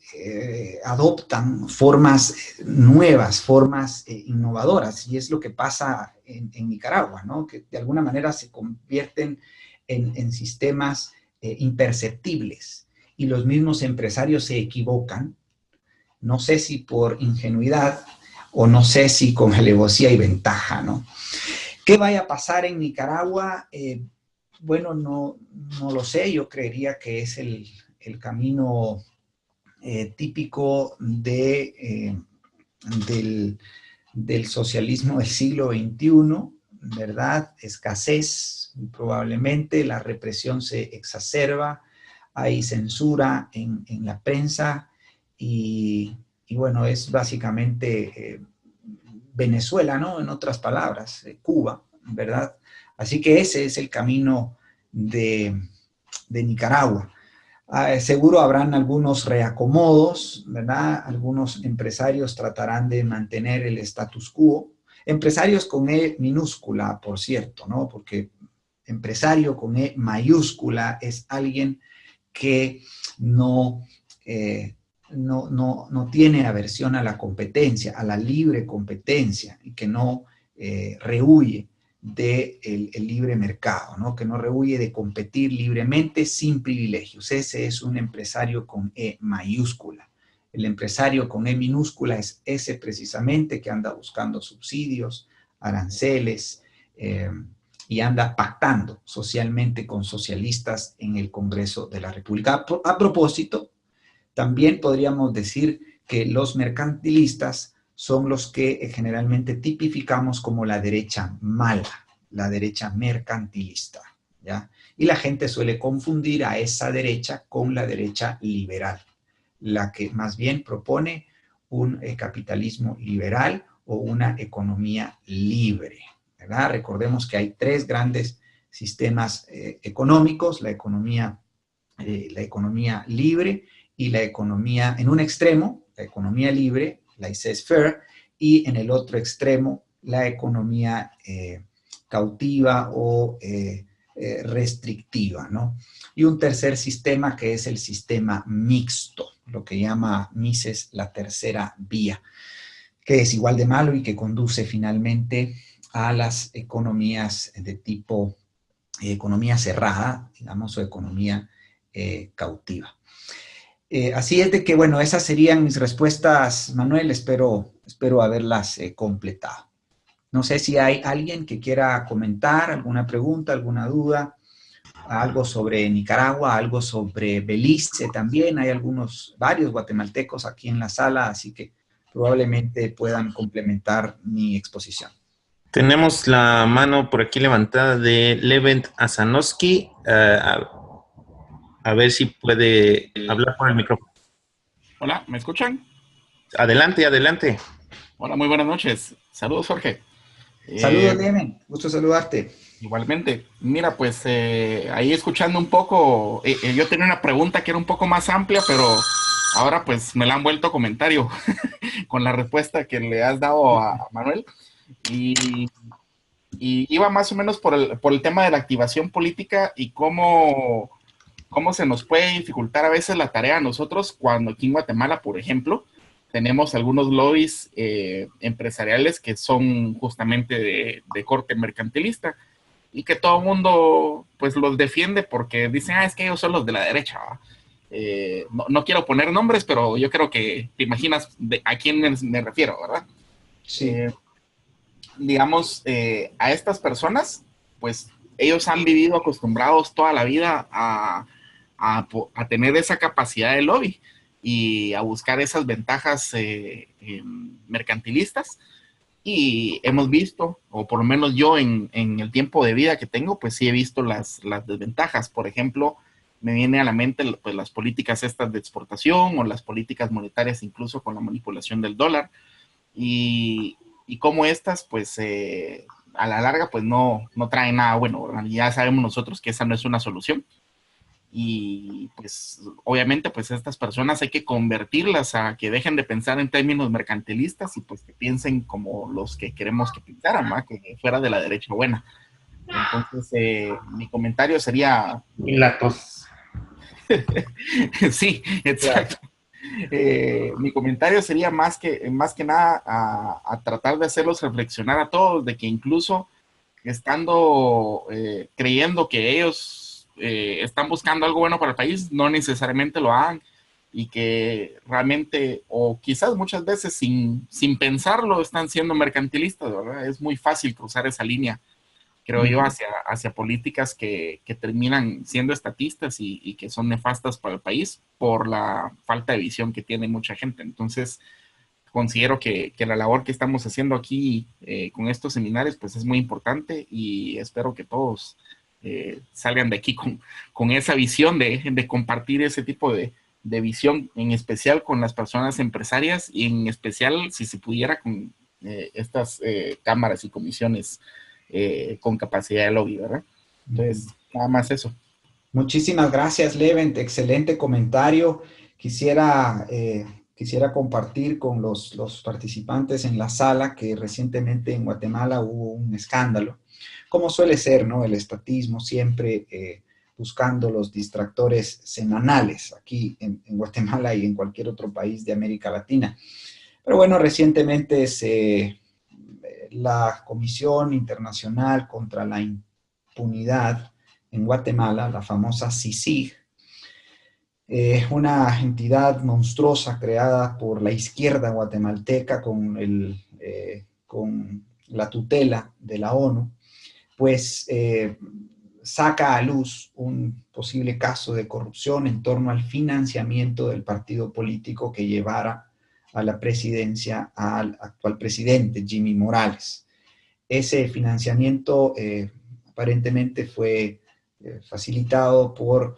adoptan formas nuevas, formas innovadoras, y es lo que pasa en Nicaragua, ¿no? Que de alguna manera se convierten en sistemas imperceptibles, y los mismos empresarios se equivocan, no sé si por ingenuidad o no sé si con alevosía y ventaja, ¿no? ¿Qué vaya a pasar en Nicaragua? Bueno, no lo sé. Yo creería que es el camino típico del socialismo del siglo XXI, ¿verdad? Escasez, probablemente, la represión se exacerba, hay censura en la prensa y bueno, es básicamente Venezuela, ¿no? En otras palabras, Cuba, ¿verdad? Así que ese es el camino de Nicaragua. Seguro habrán algunos reacomodos, ¿verdad? Algunos empresarios tratarán de mantener el status quo. Empresarios con E minúscula, por cierto, ¿no? Porque empresario con E mayúscula es alguien que no tiene aversión a la competencia, a la libre competencia, y que no rehúye del libre mercado, ¿no? Que no rehúye de competir libremente sin privilegios. Ese es un empresario con E mayúscula. El empresario con E minúscula es ese precisamente que anda buscando subsidios, aranceles, y anda pactando socialmente con socialistas en el Congreso de la República. A propósito, también podríamos decir que los mercantilistas son los que generalmente tipificamos como la derecha mala, la derecha mercantilista, ¿ya? Y la gente suele confundir a esa derecha con la derecha liberal, la que más bien propone un capitalismo liberal o una economía libre, ¿verdad? Recordemos que hay tres grandes sistemas económicos: la economía libre y la economía, en un extremo, la economía libre, laissez-faire, y en el otro extremo, la economía cautiva o restrictiva, ¿no? Y un tercer sistema que es el sistema mixto, lo que llama Mises la tercera vía, que es igual de malo y que conduce finalmente a las economías de tipo economía cerrada, digamos, o economía cautiva. Así es de que, bueno, esas serían mis respuestas, Manuel. Espero haberlas completado. No sé si hay alguien que quiera comentar alguna pregunta, alguna duda, algo sobre Nicaragua, algo sobre Belice también. Hay varios guatemaltecos aquí en la sala, así que probablemente puedan complementar mi exposición. Tenemos la mano por aquí levantada de Levent Asanowski. A ver si puede hablar por el micrófono. Hola, ¿me escuchan? Adelante, adelante. Hola, muy buenas noches. Saludos, Jorge. Saludos, Leven. Gusto saludarte. Igualmente. Mira, pues ahí escuchando un poco, yo tenía una pregunta que era un poco más amplia, pero ahora pues me la han vuelto comentario con la respuesta que le has dado a Manuel. Y, y iba más o menos por el tema de la activación política y cómo se nos puede dificultar a veces la tarea a nosotros cuando aquí en Guatemala, por ejemplo, tenemos algunos lobbies empresariales que son justamente de corte mercantilista y que todo el mundo pues los defiende porque dicen, es que ellos son los de la derecha. No quiero poner nombres, pero yo creo que te imaginas a quién me refiero, ¿verdad? Sí. Digamos, a estas personas, pues ellos han vivido acostumbrados toda la vida a tener esa capacidad de lobby y a buscar esas ventajas mercantilistas. Y hemos visto, o por lo menos yo en el tiempo de vida que tengo, pues sí he visto las desventajas. Por ejemplo, me viene a la mente pues, las políticas estas de exportación o las políticas monetarias incluso con la manipulación del dólar y cómo estas pues a la larga pues no traen nada bueno, ¿verdad? Ya sabemos nosotros que esa no es una solución y pues obviamente pues estas personas hay que convertirlas a que dejen de pensar en términos mercantilistas y pues que piensen como los que queremos que pensaran, ¿verdad? Que fuera de la derecha buena. Entonces mi comentario sería... Y la tos. Sí, exacto. Mi comentario sería más que nada a tratar de hacerlos reflexionar a todos, de que incluso estando creyendo que ellos están buscando algo bueno para el país, no necesariamente lo hagan y que realmente, o quizás muchas veces sin pensarlo, están siendo mercantilistas, ¿verdad? Es muy fácil cruzar esa línea, creo yo, hacia políticas que terminan siendo estatistas y que son nefastas para el país por la falta de visión que tiene mucha gente. Entonces, considero que la labor que estamos haciendo aquí con estos seminarios pues es muy importante y espero que todos salgan de aquí con esa visión de compartir ese tipo de visión, en especial con las personas empresarias y en especial, si se pudiera, con estas cámaras y comisiones con capacidad de lobby, ¿verdad? Entonces, nada más eso. Muchísimas gracias, Levent. Excelente comentario. Quisiera compartir con los participantes en la sala que recientemente en Guatemala hubo un escándalo, como suele ser, ¿no? El estatismo siempre buscando los distractores semanales aquí en Guatemala y en cualquier otro país de América Latina. Pero bueno, recientemente la Comisión Internacional contra la Impunidad en Guatemala, la famosa CICIG, una entidad monstruosa creada por la izquierda guatemalteca con la tutela de la ONU, pues saca a luz un posible caso de corrupción en torno al financiamiento del partido político que llevara a la presidencia al actual presidente, Jimmy Morales. Ese financiamiento aparentemente fue facilitado por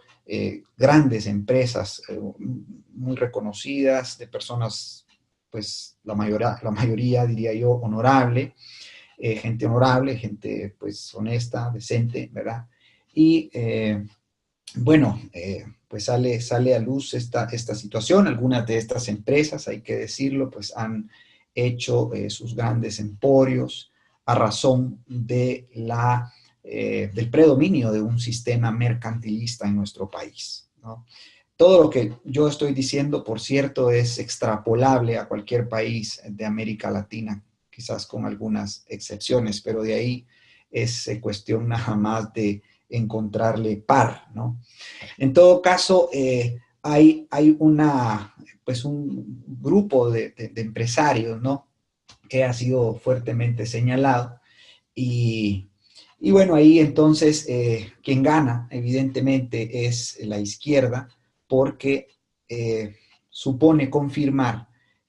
grandes empresas muy reconocidas, de personas, pues la mayoría diría yo, honorable, gente pues honesta, decente, ¿verdad? Y bueno, pues sale a luz esta situación. Algunas de estas empresas, hay que decirlo, pues han hecho sus grandes emporios a razón del predominio de un sistema mercantilista en nuestro país, ¿no? Todo lo que yo estoy diciendo, por cierto, es extrapolable a cualquier país de América Latina quizás con algunas excepciones, pero de ahí es cuestión nada más de encontrarle par, ¿no? En todo caso, hay pues un grupo de empresarios, ¿no?, que ha sido fuertemente señalado y bueno, ahí entonces quien gana evidentemente es la izquierda porque supone confirmar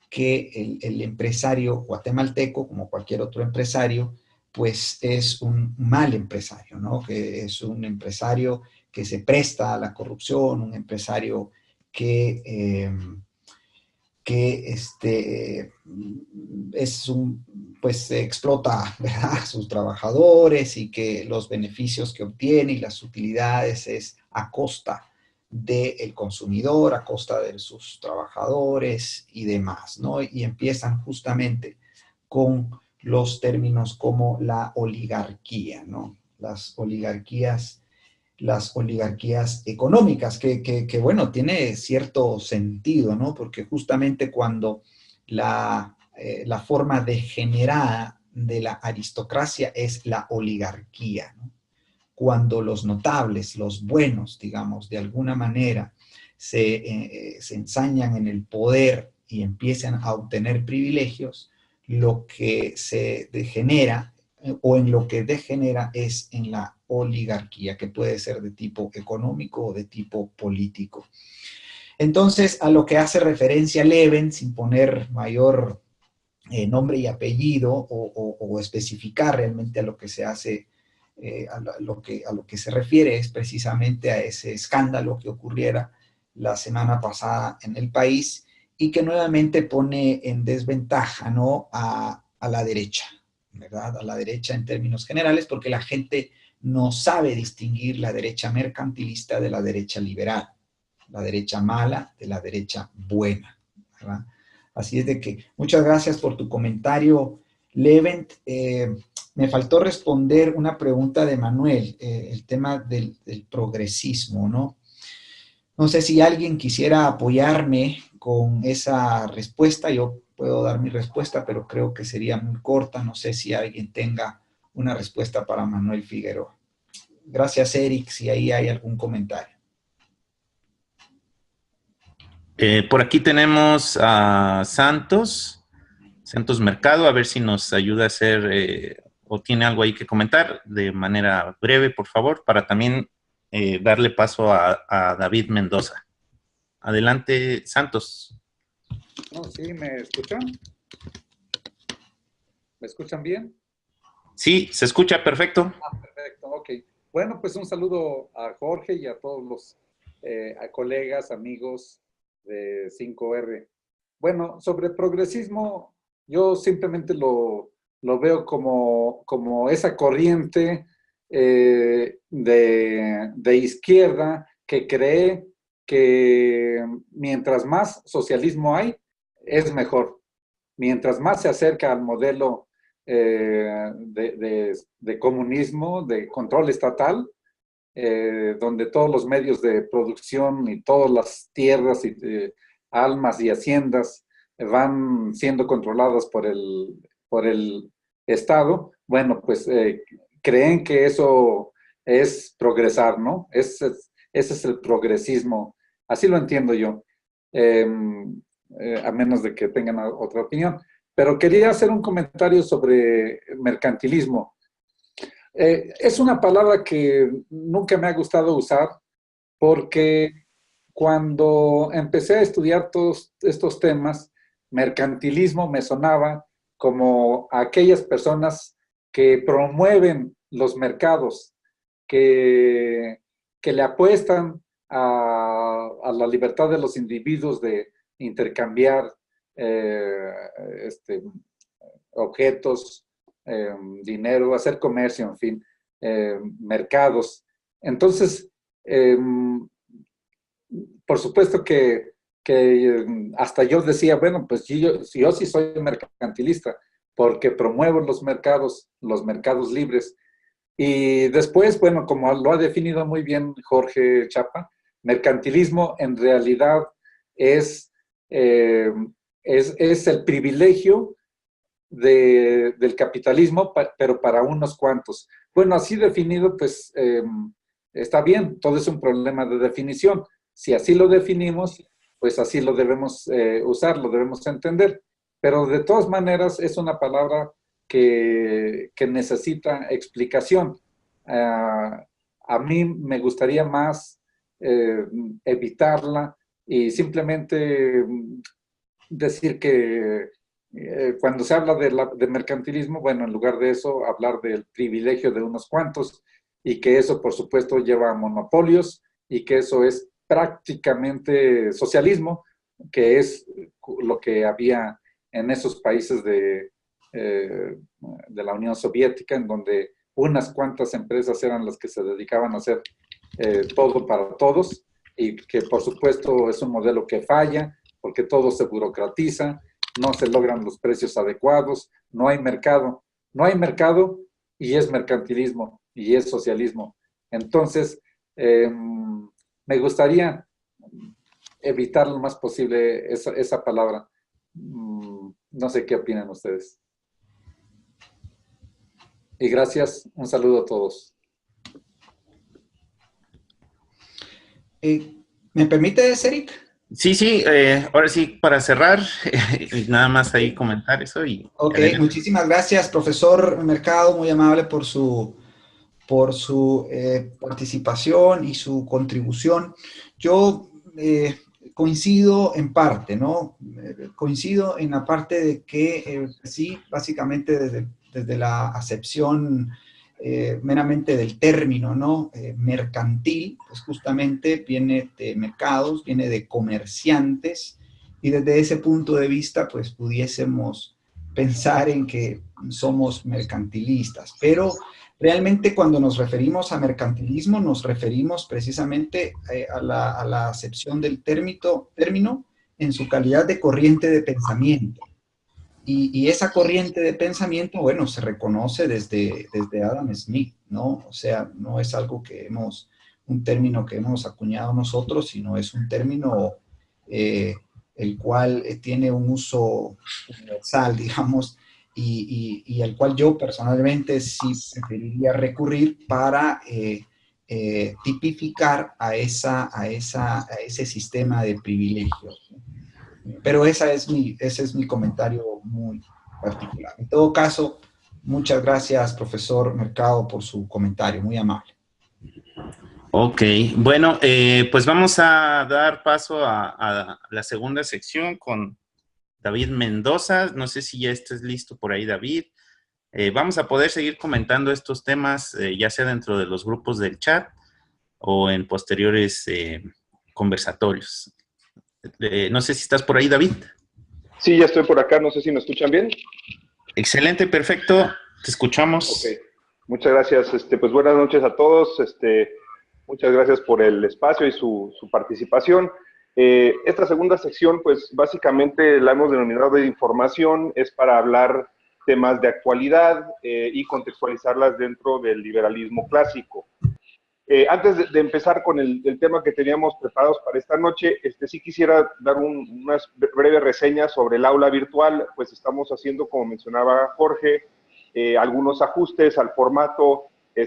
que el empresario guatemalteco, como cualquier otro empresario, pues es un mal empresario, ¿no? Que es un empresario que se presta a la corrupción, un empresario que pues explota, ¿verdad?, a sus trabajadores y que los beneficios que obtiene y las utilidades es a costa del consumidor, a costa de sus trabajadores y demás, ¿no? Y empiezan justamente con los términos como la oligarquía, ¿no? Las oligarquías económicas, que bueno, tiene cierto sentido, ¿no? Porque justamente cuando la forma degenerada de la aristocracia es la oligarquía, ¿no? Cuando los notables, los buenos, digamos, de alguna manera se ensañan en el poder y empiezan a obtener privilegios, lo que se degenera o en lo que degenera es en la oligarquía, que puede ser de tipo económico o de tipo político. Entonces, a lo que hace referencia Leven, sin poner mayor nombre y apellido o especificar realmente a lo que se hace, a lo que se refiere es precisamente a ese escándalo que ocurriera la semana pasada en el país y que nuevamente pone en desventaja, ¿no?, a la derecha, ¿verdad? A la derecha en términos generales, porque la gente no sabe distinguir la derecha mercantilista de la derecha liberal, la derecha mala de la derecha buena, ¿verdad? Así es de que muchas gracias por tu comentario, Levent. Me faltó responder una pregunta de Manuel, el tema del progresismo, ¿no? No sé si alguien quisiera apoyarme con esa respuesta. Yo puedo dar mi respuesta, pero creo que sería muy corta. No sé si alguien tenga una respuesta para Manuel Figueroa. Gracias, Eric, si ahí hay algún comentario. Por aquí tenemos a Santos Mercado, a ver si nos ayuda a hacer o tiene algo ahí que comentar de manera breve, por favor, para también darle paso a David Mendoza. Adelante, Santos. No, sí, ¿me escuchan? ¿Me escuchan bien? Sí, se escucha perfecto. Perfecto, ok. Bueno, pues un saludo a Jorge y a todos los a colegas, amigos de 5R. Bueno, sobre progresismo, yo simplemente lo veo como esa corriente de izquierda que cree que mientras más socialismo hay, es mejor. Mientras más se acerca al modelo de comunismo, de control estatal, donde todos los medios de producción y todas las tierras y almas y haciendas van siendo controladas por el Estado, bueno, pues creen que eso es progresar, ¿no? Ese es el progresismo. Así lo entiendo yo, a menos de que tengan otra opinión. Pero quería hacer un comentario sobre mercantilismo. Es una palabra que nunca me ha gustado usar porque cuando empecé a estudiar todos estos temas, mercantilismo me sonaba como aquellas personas que promueven los mercados, que le apuestan a la libertad de los individuos de intercambiar objetos, dinero, hacer comercio, en fin, mercados. Entonces, por supuesto que hasta yo decía, bueno, pues yo sí soy mercantilista, porque promuevo los mercados libres. Y después, bueno, como lo ha definido muy bien Jorge Chapa, mercantilismo en realidad es el privilegio del capitalismo, pero para unos cuantos. Bueno, así definido, pues está bien, todo es un problema de definición. Si así lo definimos, pues así lo debemos usar, lo debemos entender. Pero de todas maneras es una palabra que necesita explicación. A mí me gustaría más evitarla y simplemente decir que cuando se habla de mercantilismo, bueno, en lugar de eso, hablar del privilegio de unos cuantos y que eso, por supuesto, lleva a monopolios y que eso es prácticamente socialismo, que es lo que había en esos países de la Unión Soviética, en donde unas cuantas empresas eran las que se dedicaban a hacer todo para todos y que, por supuesto, es un modelo que falla porque todo se burocratiza, no se logran los precios adecuados, no hay mercado. No hay mercado y es mercantilismo y es socialismo. Entonces, me gustaría evitar lo más posible esa palabra. No sé qué opinan ustedes. Y gracias, un saludo a todos. ¿Me permite, Eric? Sí, ahora sí, para cerrar, nada más ahí comentar eso. Ok, muchísimas gracias, profesor Mercado, muy amable por su participación y su contribución. Yo coincido en parte, ¿no? Coincido en la parte de que sí, básicamente desde la acepción meramente del término, ¿no? Mercantil, pues justamente viene de mercados, viene de comerciantes, y desde ese punto de vista, pues pudiésemos pensar en que somos mercantilistas, pero realmente cuando nos referimos a mercantilismo, nos referimos precisamente a la acepción del término en su calidad de corriente de pensamiento. Y esa corriente de pensamiento, bueno, se reconoce desde Adam Smith, ¿no? O sea, no es algo un término que hemos acuñado nosotros, sino es un término el cual tiene un uso universal, digamos, y al cual yo personalmente sí preferiría recurrir para tipificar a ese sistema de privilegios. Pero ese es mi comentario muy particular. En todo caso, muchas gracias, profesor Mercado, por su comentario, muy amable. Ok, bueno, pues vamos a dar paso a la segunda sección con David Mendoza. No sé si ya estés listo por ahí, David. Vamos a poder seguir comentando estos temas, ya sea dentro de los grupos del chat o en posteriores conversatorios. No sé si estás por ahí, David. Sí, ya estoy por acá. No sé si me escuchan bien. Excelente, perfecto. Te escuchamos. Ok. Muchas gracias. Pues buenas noches a todos. Muchas gracias por el espacio y su participación. Esta segunda sección, pues básicamente la hemos denominado de información, es para hablar temas de actualidad y contextualizarlas dentro del liberalismo clásico. Antes de empezar con el tema que teníamos preparados para esta noche, sí quisiera dar unas breves reseñas sobre el aula virtual. Pues estamos haciendo, como mencionaba Jorge, algunos ajustes al formato,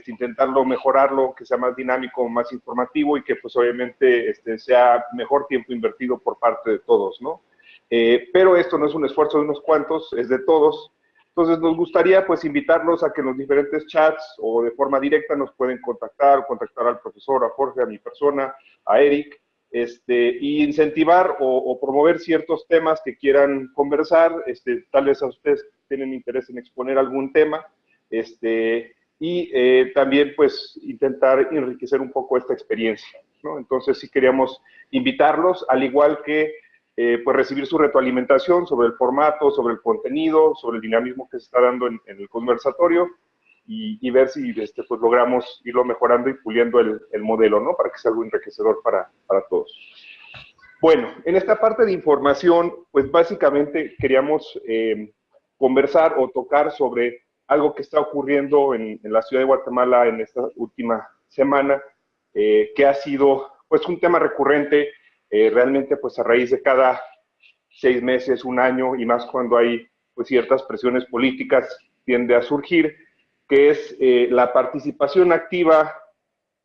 intentarlo mejorarlo, que sea más dinámico, más informativo y que pues obviamente sea mejor tiempo invertido por parte de todos, ¿no? Pero esto no es un esfuerzo de unos cuantos, es de todos. Entonces nos gustaría pues invitarlos a que en los diferentes chats o de forma directa nos pueden contactar al profesor, a Jorge, a mi persona, a Eric, y incentivar o promover ciertos temas que quieran conversar. Tal vez a ustedes tienen interés en exponer algún tema, y también pues intentar enriquecer un poco esta experiencia, ¿no? Entonces sí queríamos invitarlos, al igual que pues recibir su retroalimentación sobre el formato, sobre el contenido, sobre el dinamismo que se está dando en el conversatorio y ver si pues logramos irlo mejorando y puliendo el modelo, ¿no? Para que sea algo enriquecedor para todos. Bueno, en esta parte de información, pues básicamente queríamos conversar o tocar sobre algo que está ocurriendo en la ciudad de Guatemala en esta última semana, que ha sido pues un tema recurrente, realmente pues a raíz de cada 6 meses, un año, y más cuando hay pues ciertas presiones políticas tiende a surgir, que es la participación activa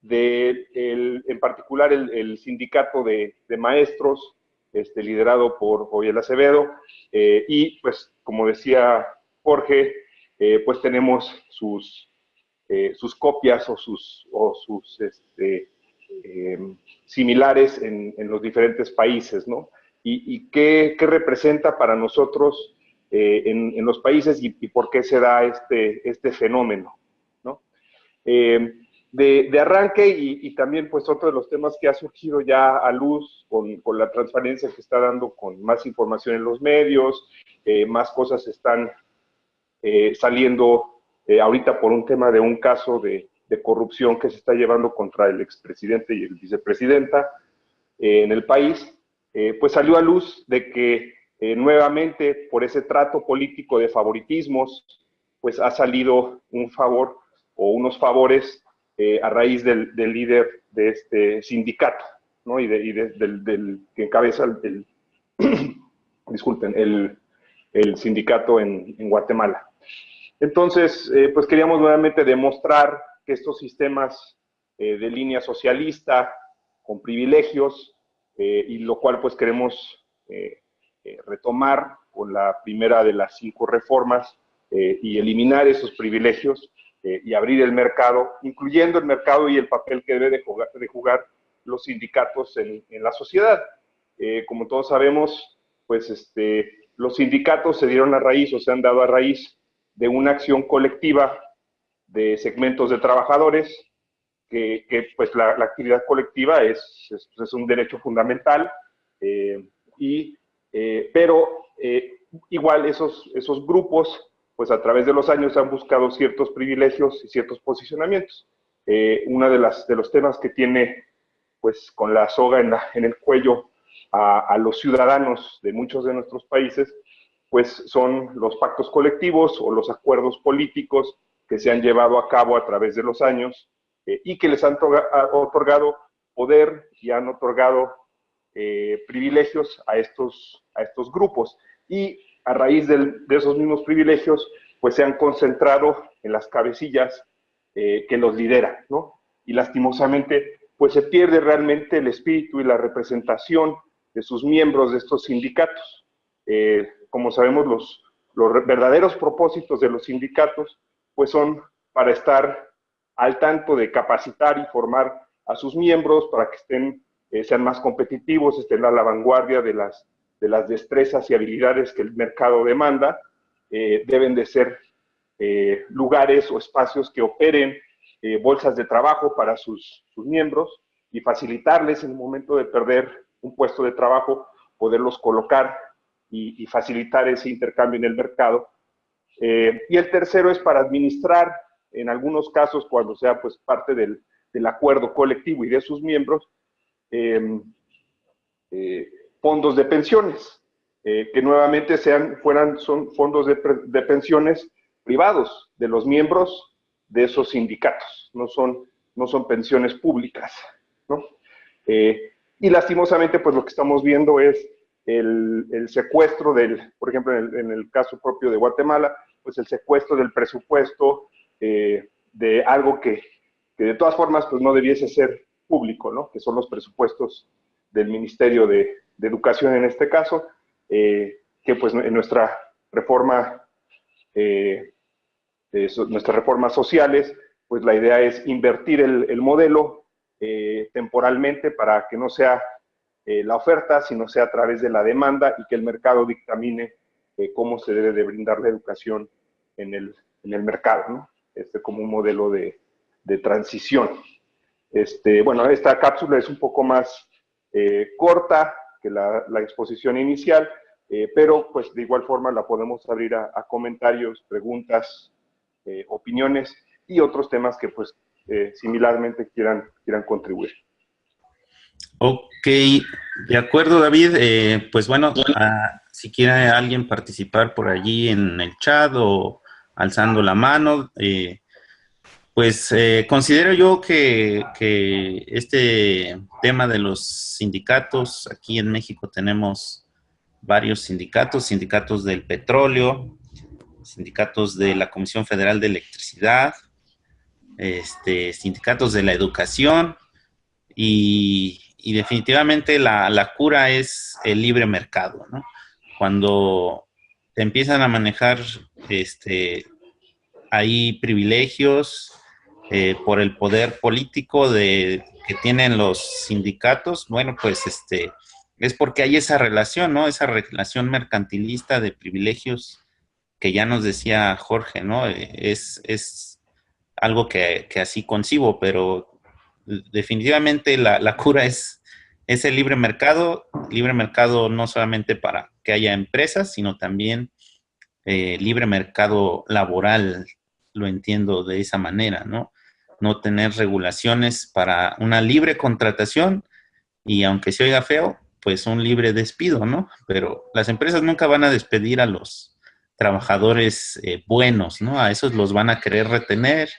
en particular el sindicato de maestros, liderado por Joviel Acevedo, y pues como decía Jorge, pues tenemos sus copias o sus similares en los diferentes países, ¿no? Y qué representa para nosotros en los países y por qué se da este fenómeno, ¿no? De arranque y también pues otro de los temas que ha surgido ya a luz con la transparencia que está dando con más información en los medios, más cosas están saliendo ahorita por un tema de un caso de corrupción que se está llevando contra el expresidente y el vicepresidenta en el país, pues salió a luz de que nuevamente por ese trato político de favoritismos, pues ha salido un favor o unos favores a raíz del líder de este sindicato, ¿no? Y del que encabeza disculpen, el sindicato en Guatemala. Entonces, pues queríamos nuevamente demostrar que estos sistemas de línea socialista, con privilegios, y lo cual pues queremos retomar con la primera de las 5 reformas y eliminar esos privilegios y abrir el mercado, incluyendo el mercado y el papel que debe de jugar los sindicatos en la sociedad. Como todos sabemos, pues los sindicatos se dieron a raíz o se han dado a raíz de una acción colectiva de segmentos de trabajadores, que pues la actividad colectiva es un derecho fundamental, pero igual esos grupos, pues a través de los años han buscado ciertos privilegios y ciertos posicionamientos. Uno de los temas que tiene, pues con la soga en el cuello a los ciudadanos de muchos de nuestros países, pues son los pactos colectivos o los acuerdos políticos que se han llevado a cabo a través de los años y que les han otorgado poder y han otorgado privilegios a estos grupos. Y a raíz de esos mismos privilegios, pues se han concentrado en las cabecillas que los lideran, ¿no? Y lastimosamente, pues se pierde realmente el espíritu y la representación de sus miembros de estos sindicatos. Como sabemos, los verdaderos propósitos de los sindicatos, pues son para estar al tanto de capacitar y formar a sus miembros para que sean más competitivos, estén a la vanguardia de las destrezas y habilidades que el mercado demanda. Deben de ser lugares o espacios que operen bolsas de trabajo para sus miembros y facilitarles en el momento de perder un puesto de trabajo, poderlos colocar y facilitar ese intercambio en el mercado. Y el tercero es para administrar, en algunos casos, cuando sea pues parte del acuerdo colectivo y de sus miembros, fondos de pensiones, que nuevamente son fondos de pensiones privados de los miembros de esos sindicatos, no son pensiones públicas, ¿no? Y lastimosamente, pues lo que estamos viendo es el secuestro por ejemplo, en el caso propio de Guatemala, pues el secuestro del presupuesto de algo que de todas formas pues no debiese ser público, ¿no? Que son los presupuestos del Ministerio de Educación en este caso, que pues en nuestras reformas sociales, pues la idea es invertir el modelo temporalmente para que no sea la oferta, sino sea a través de la demanda y que el mercado dictamine cómo se debe de brindar la educación en el mercado, ¿no? Como un modelo de transición. Bueno, esta cápsula es un poco más corta que la exposición inicial, pero pues de igual forma la podemos abrir a comentarios, preguntas, opiniones y otros temas que pues similarmente quieran contribuir. Ok, de acuerdo, David. Pues bueno, si quiere alguien participar por allí en el chat o alzando la mano, pues considero yo que este tema de los sindicatos, aquí en México tenemos varios sindicatos del petróleo, sindicatos de la Comisión Federal de Electricidad, sindicatos de la educación, y definitivamente la cura es el libre mercado, ¿no? Cuando te empiezan a manejar hay privilegios por el poder político que tienen los sindicatos, bueno, pues es porque hay esa relación, ¿no? Esa relación mercantilista de privilegios que ya nos decía Jorge, ¿no? Es algo que así concibo, pero definitivamente la cura es el libre mercado no solamente para que haya empresas, sino también libre mercado laboral, lo entiendo de esa manera, ¿no? No tener regulaciones para una libre contratación y aunque se oiga feo, pues un libre despido, ¿no? Pero las empresas nunca van a despedir a los trabajadores buenos, ¿no? A esos los van a querer retener,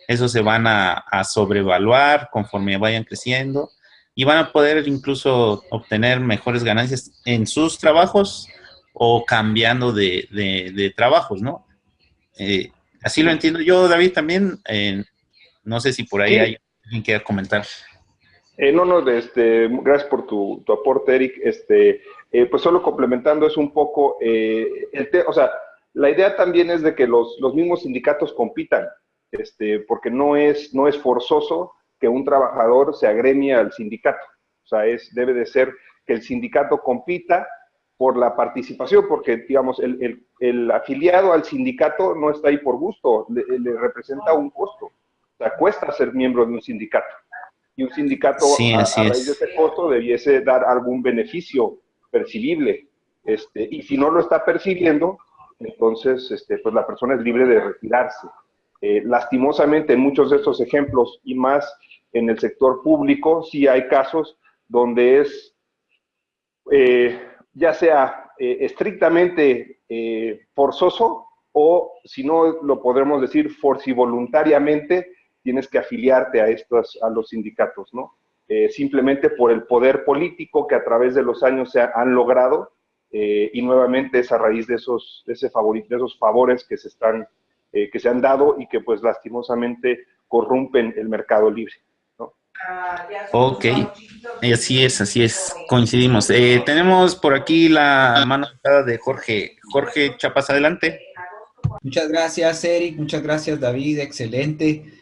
esos se van a sobrevaluar conforme vayan creciendo y van a poder incluso obtener mejores ganancias en sus trabajos o cambiando de trabajos, ¿no? Así lo entiendo yo, David, también. No sé si por ahí Sí. hay alguien que quiera comentar. No, gracias por tu aporte, Eric. Pues solo complementando es un poco, o sea, la idea también es de que los mismos sindicatos compitan, porque no es forzoso que un trabajador se agremie al sindicato. O sea, debe de ser que el sindicato compita por la participación, porque, digamos, el afiliado al sindicato no está ahí por gusto, le representa un costo. O sea, cuesta ser miembro de un sindicato. Y un sindicato, Sí, así a raíz de es. ese costo, debiese dar algún beneficio percibible. Y si no lo está percibiendo, entonces pues la persona es libre de retirarse. Lastimosamente, en muchos de estos ejemplos, y más en el sector público, sí hay casos donde es, ya sea estrictamente forzoso, o si no lo podremos decir forcivoluntariamente, tienes que afiliarte a los sindicatos, ¿no? Simplemente por el poder político que a través de los años se han logrado, y nuevamente es a raíz de esos favores que se han dado y que pues lastimosamente corrompen el mercado libre, ¿no? Ok, así es, coincidimos. Tenemos por aquí la mano alzada de Jorge. Jorge Chapas, adelante. Muchas gracias, Eric. Muchas gracias, David. Excelente.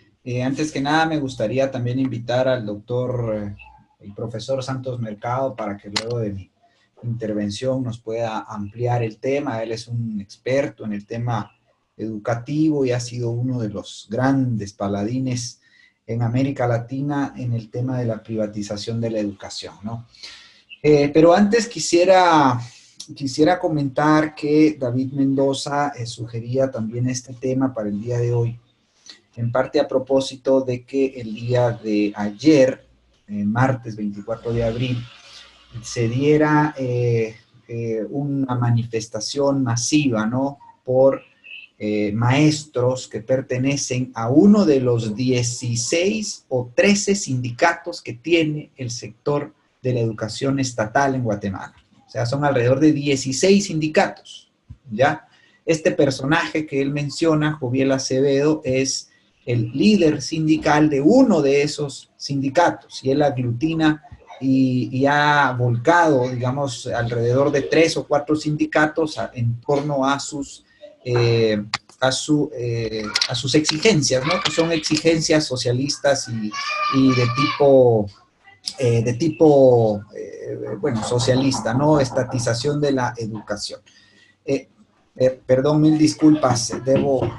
Antes que nada, me gustaría también invitar al doctor, el profesor Santos Mercado, para que luego de mi intervención nos pueda ampliar el tema. Él es un experto en el tema educativo y ha sido uno de los grandes paladines en América Latina en el tema de la privatización de la educación, ¿no? Pero antes quisiera comentar que David Mendoza sugería también este tema para el día de hoy, en parte a propósito de que el día de ayer, martes 24 de abril, se diera una manifestación masiva, ¿no?, por maestros que pertenecen a uno de los 16 o 13 sindicatos que tiene el sector de la educación estatal en Guatemala. O sea, son alrededor de 16 sindicatos, ¿ya? Este personaje que él menciona, Joviel Acevedo, es el líder sindical de uno de esos sindicatos y él aglutina y ha volcado, digamos, alrededor de 3 o 4 sindicatos en torno a sus exigencias, ¿no?, que son exigencias socialistas y de tipo bueno, socialista, ¿no?, estatización de la educación. Perdón, mil disculpas, debo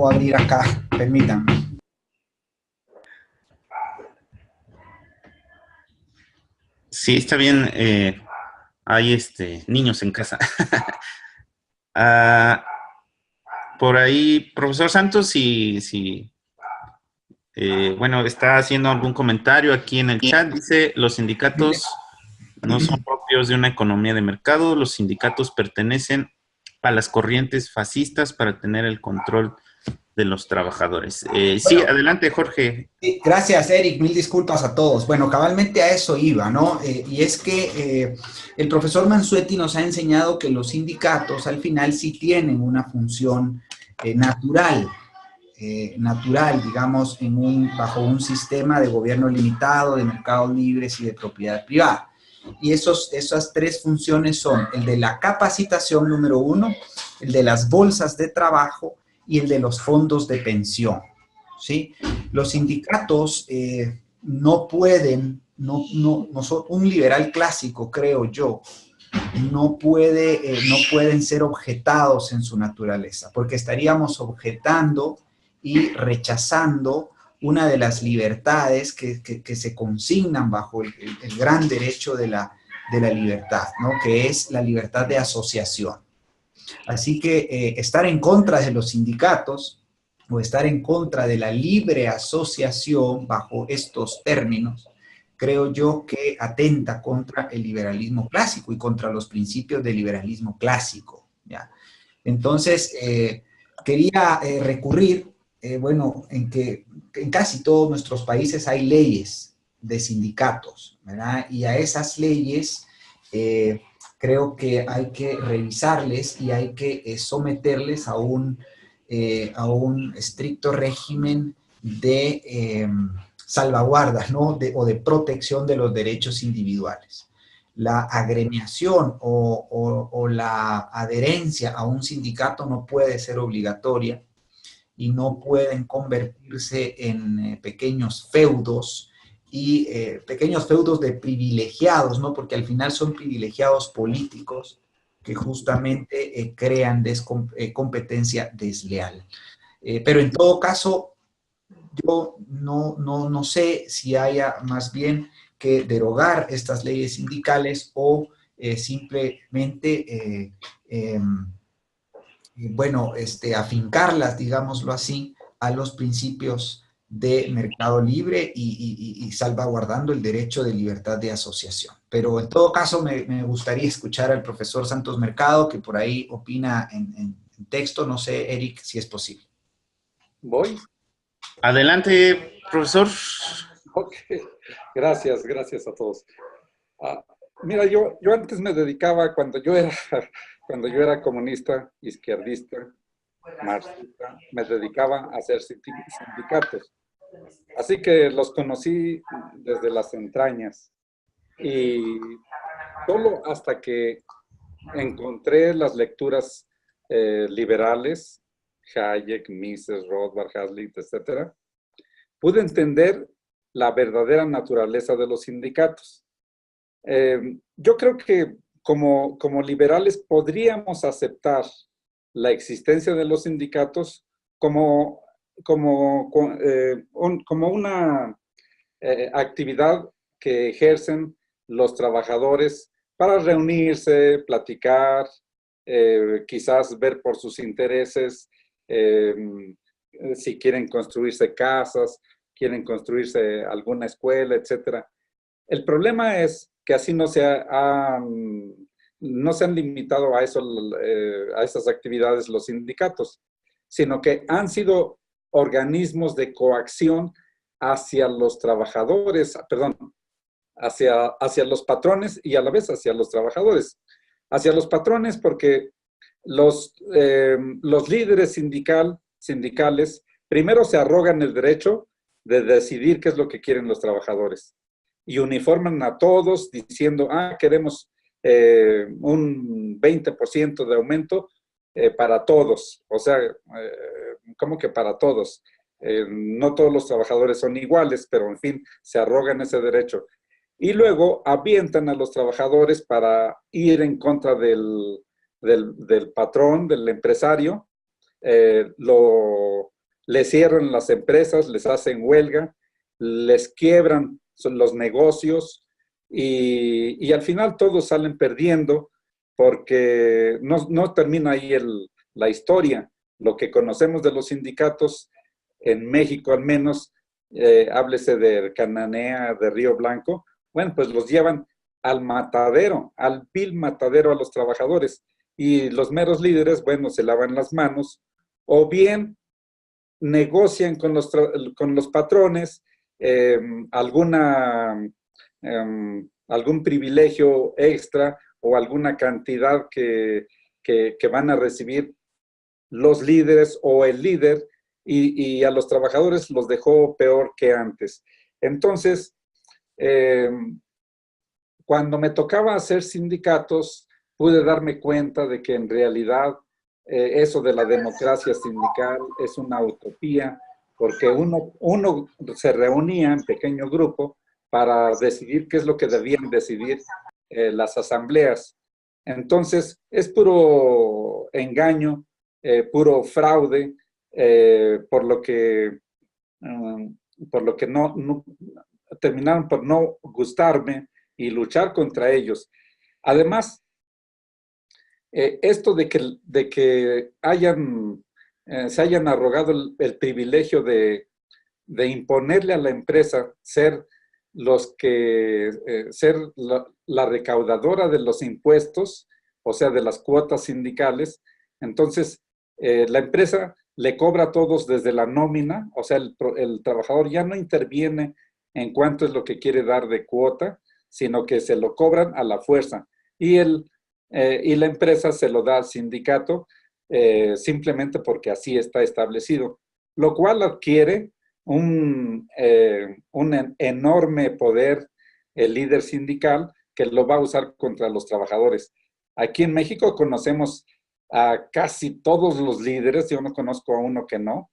abrir acá, permítanme. Sí, está bien. Hay niños en casa. Por ahí, profesor Santos, si bueno, está haciendo algún comentario aquí en el chat. Dice, los sindicatos no son propios de una economía de mercado. Los sindicatos pertenecen a las corrientes fascistas para tener el control de los trabajadores. Sí, adelante, Jorge. Sí, gracias, Eric. Mil disculpas a todos. Bueno, cabalmente a eso iba, ¿no? Y es que el profesor Mansuetti nos ha enseñado que los sindicatos al final sí tienen una función natural, digamos, bajo un sistema de gobierno limitado, de mercados libres y de propiedad privada. Y esas tres funciones son el de la capacitación número 1, el de las bolsas de trabajo y el de los fondos de pensión, ¿sí? Los sindicatos no pueden, un liberal clásico, creo yo, no pueden ser objetados en su naturaleza, porque estaríamos objetando y rechazando una de las libertades que se consignan bajo el gran derecho de la libertad, ¿no? Que es la libertad de asociación. Así que estar en contra de los sindicatos o estar en contra de la libre asociación bajo estos términos, creo yo que atenta contra el liberalismo clásico y contra los principios del liberalismo clásico, ¿ya? Entonces, quería recurrir, bueno, en que en casi todos nuestros países hay leyes de sindicatos, ¿verdad? Y a esas leyes creo que hay que revisarles y hay que someterles a un estricto régimen de salvaguarda, ¿no? O de protección de los derechos individuales. La agremiación o la adherencia a un sindicato no puede ser obligatoria y no pueden convertirse en pequeños feudos y pequeños feudos de privilegiados, ¿no? Porque al final son privilegiados políticos que justamente crean competencia desleal. Pero en todo caso, yo no sé si haya más bien que derogar estas leyes sindicales o simplemente, bueno, afincarlas, digámoslo así, a los principios de mercado libre y salvaguardando el derecho de libertad de asociación. Pero en todo caso me gustaría escuchar al profesor Santos Mercado, que por ahí opina en texto. No sé, Eric, si es posible. ¿Voy? Adelante, profesor. Ok, gracias a todos. Mira, yo antes me dedicaba, cuando yo era comunista, izquierdista, marxista, me dedicaba a hacer sindicatos. Así que los conocí desde las entrañas. Y solo hasta que encontré las lecturas liberales, Hayek, Mises, Rothbard, Hazlitt, etc., pude entender la verdadera naturaleza de los sindicatos. Yo creo que como liberales podríamos aceptar la existencia de los sindicatos como una actividad que ejercen los trabajadores para reunirse, platicar, quizás ver por sus intereses, si quieren construirse casas, quieren construirse alguna escuela, etc. El problema es que así no se han limitado a esas actividades los sindicatos, sino que han sido organismos de coacción hacia los trabajadores, perdón, hacia los patrones y a la vez hacia los trabajadores. Hacia los patrones porque los líderes sindicales primero se arrogan el derecho de decidir qué es lo que quieren los trabajadores y uniforman a todos diciendo, queremos un 20% de aumento para todos. O sea, ¿cómo que para todos? No todos los trabajadores son iguales, pero en fin, se arrogan ese derecho. Y luego avientan a los trabajadores para ir en contra del patrón, del empresario. Les cierran las empresas, les hacen huelga, les quiebran los negocios y al final todos salen perdiendo porque no termina ahí la historia. Lo que conocemos de los sindicatos en México al menos, háblese de Cananea, de Río Blanco, bueno, pues los llevan al matadero, al vil matadero a los trabajadores y los meros líderes, bueno, se lavan las manos o bien negocian con los patrones algún privilegio extra o alguna cantidad que van a recibir los líderes o el líder, y a los trabajadores los dejó peor que antes. Entonces, cuando me tocaba hacer sindicatos, pude darme cuenta de que en realidad eso de la democracia sindical es una utopía, porque uno se reunía en pequeño grupo para decidir qué es lo que debían decidir las asambleas. Entonces, es puro engaño, puro fraude, por lo que no terminaron por no gustarme y luchar contra ellos. Además, esto de que se hayan arrogado el privilegio de imponerle a la empresa ser la recaudadora de los impuestos, o sea, de las cuotas sindicales. Entonces, la empresa le cobra a todos desde la nómina, o sea, el trabajador ya no interviene en cuánto es lo que quiere dar de cuota, sino que se lo cobran a la fuerza. Y la empresa se lo da al sindicato simplemente porque así está establecido, lo cual adquiere un enorme poder el líder sindical que lo va a usar contra los trabajadores. Aquí en México conocemos a casi todos los líderes, yo no conozco a uno que no,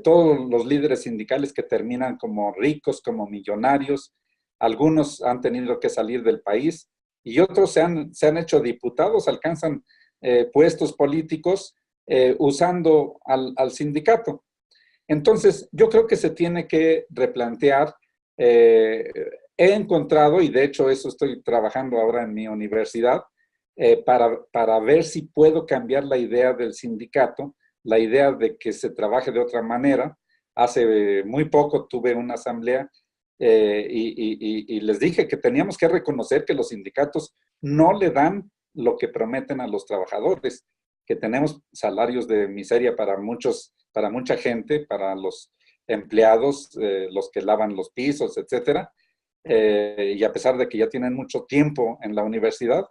todos los líderes sindicales que terminan como ricos, como millonarios. Algunos han tenido que salir del país y otros se han hecho diputados, alcanzan puestos políticos usando al sindicato. Entonces, yo creo que se tiene que replantear. He encontrado, y de hecho eso estoy trabajando ahora en mi universidad, para ver si puedo cambiar la idea del sindicato, la idea de que se trabaje de otra manera. Hace muy poco tuve una asamblea y les dije que teníamos que reconocer que los sindicatos no le dan lo que prometen a los trabajadores, que tenemos salarios de miseria para mucha gente, para los empleados, los que lavan los pisos, etcétera, y a pesar de que ya tienen mucho tiempo en la universidad,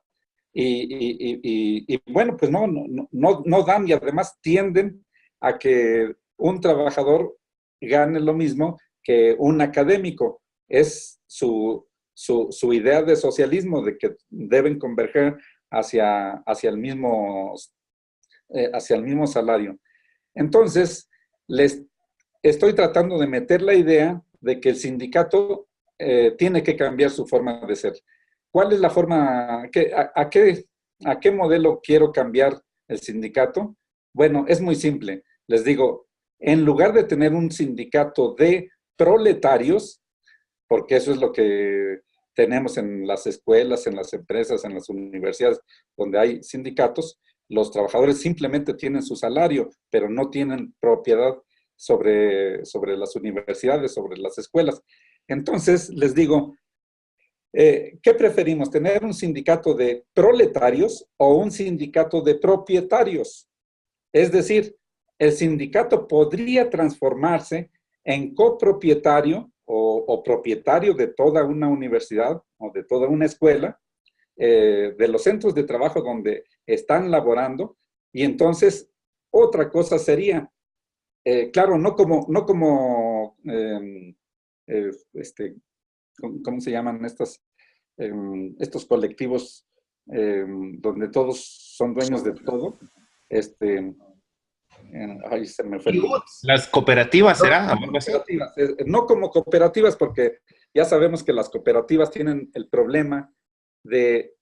y bueno, pues no dan, y además tienden a que un trabajador gane lo mismo que un académico. Es su idea de socialismo, de que deben converger hacia el mismo salario. Entonces, les estoy tratando de meter la idea de que el sindicato tiene que cambiar su forma de ser. ¿Cuál es la forma? ¿A qué modelo quiero cambiar el sindicato? Bueno, es muy simple. Les digo, en lugar de tener un sindicato de proletarios, porque eso es lo que tenemos en las escuelas, en las empresas, en las universidades, donde hay sindicatos, los trabajadores simplemente tienen su salario, pero no tienen propiedad sobre las universidades, sobre las escuelas. Entonces, les digo, ¿qué preferimos? ¿Tener un sindicato de proletarios o un sindicato de propietarios? Es decir, el sindicato podría transformarse en copropietario o propietario de toda una universidad o de toda una escuela, de los centros de trabajo donde están laborando, y entonces otra cosa sería, claro, ¿cómo se llaman estos colectivos donde todos son dueños de todo? Ay, se me fue. Las cooperativas, ¿será? No como cooperativas, porque ya sabemos que las cooperativas tienen el problema de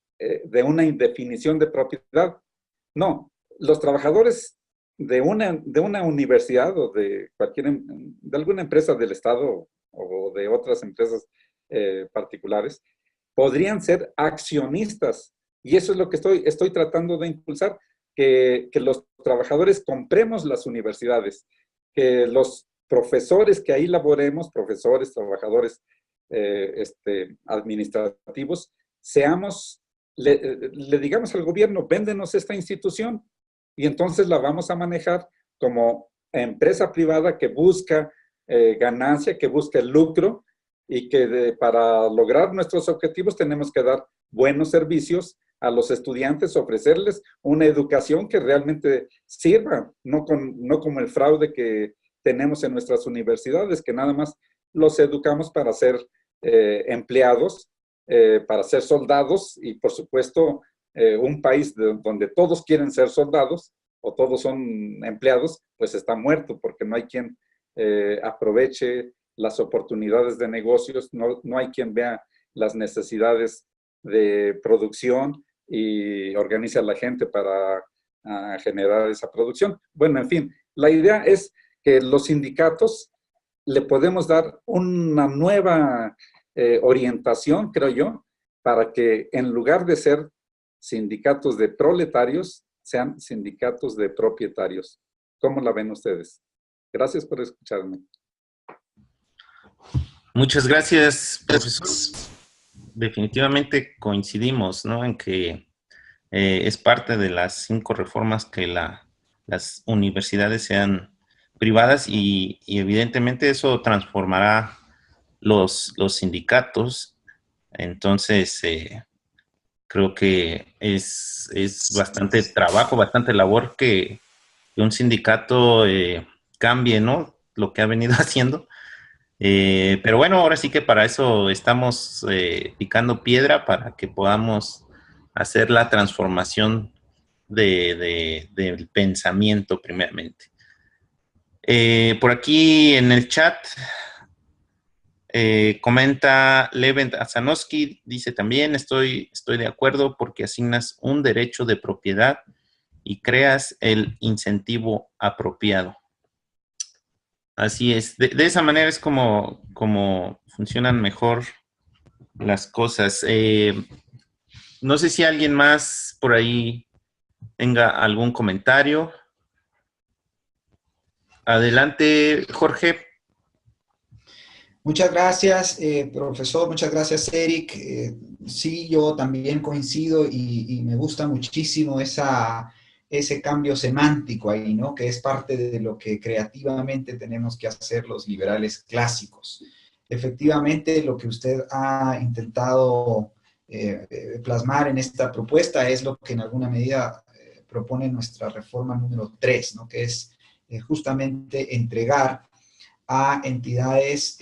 una indefinición de propiedad. No, los trabajadores de una universidad o de alguna empresa del Estado o de otras empresas particulares podrían ser accionistas, y eso es lo que estoy tratando de impulsar, que los trabajadores compremos las universidades, que los profesores que ahí laboremos, profesores, trabajadores administrativos, le digamos al gobierno, véndenos esta institución, y entonces la vamos a manejar como empresa privada que busca ganancia, que busca el lucro, y que para lograr nuestros objetivos tenemos que dar buenos servicios a los estudiantes, ofrecerles una educación que realmente sirva, no como el fraude que tenemos en nuestras universidades, que nada más los educamos para ser empleados, para ser soldados, y por supuesto un país donde todos quieren ser soldados o todos son empleados, pues está muerto, porque no hay quien aproveche las oportunidades de negocios, no hay quien vea las necesidades de producción y organice a la gente para generar esa producción. Bueno, en fin, la idea es que los sindicatos le podemos dar una nueva orientación, creo yo, para que en lugar de ser sindicatos de proletarios, sean sindicatos de propietarios. ¿Cómo la ven ustedes? Gracias por escucharme. Muchas gracias, profesor. Definitivamente coincidimos, ¿no?, en que es parte de las 5 reformas que las universidades sean privadas y evidentemente eso transformará los sindicatos. Entonces, creo que es bastante trabajo, bastante labor que un sindicato cambie, ¿no?, lo que ha venido haciendo. Pero bueno, ahora sí que para eso estamos picando piedra, para que podamos hacer la transformación del pensamiento primeramente. Por aquí en el chat comenta Levent Azanowski, dice también, estoy de acuerdo porque asignas un derecho de propiedad y creas el incentivo apropiado. Así es. De esa manera es como funcionan mejor las cosas. No sé si alguien más por ahí tenga algún comentario. Adelante, Jorge. Muchas gracias, profesor. Muchas gracias, Eric. Sí, yo también coincido y me gusta muchísimo ese cambio semántico ahí, ¿no? Que es parte de lo que creativamente tenemos que hacer los liberales clásicos. Efectivamente, lo que usted ha intentado plasmar en esta propuesta es lo que en alguna medida propone nuestra reforma número 3, ¿no? Que es justamente entregar a entidades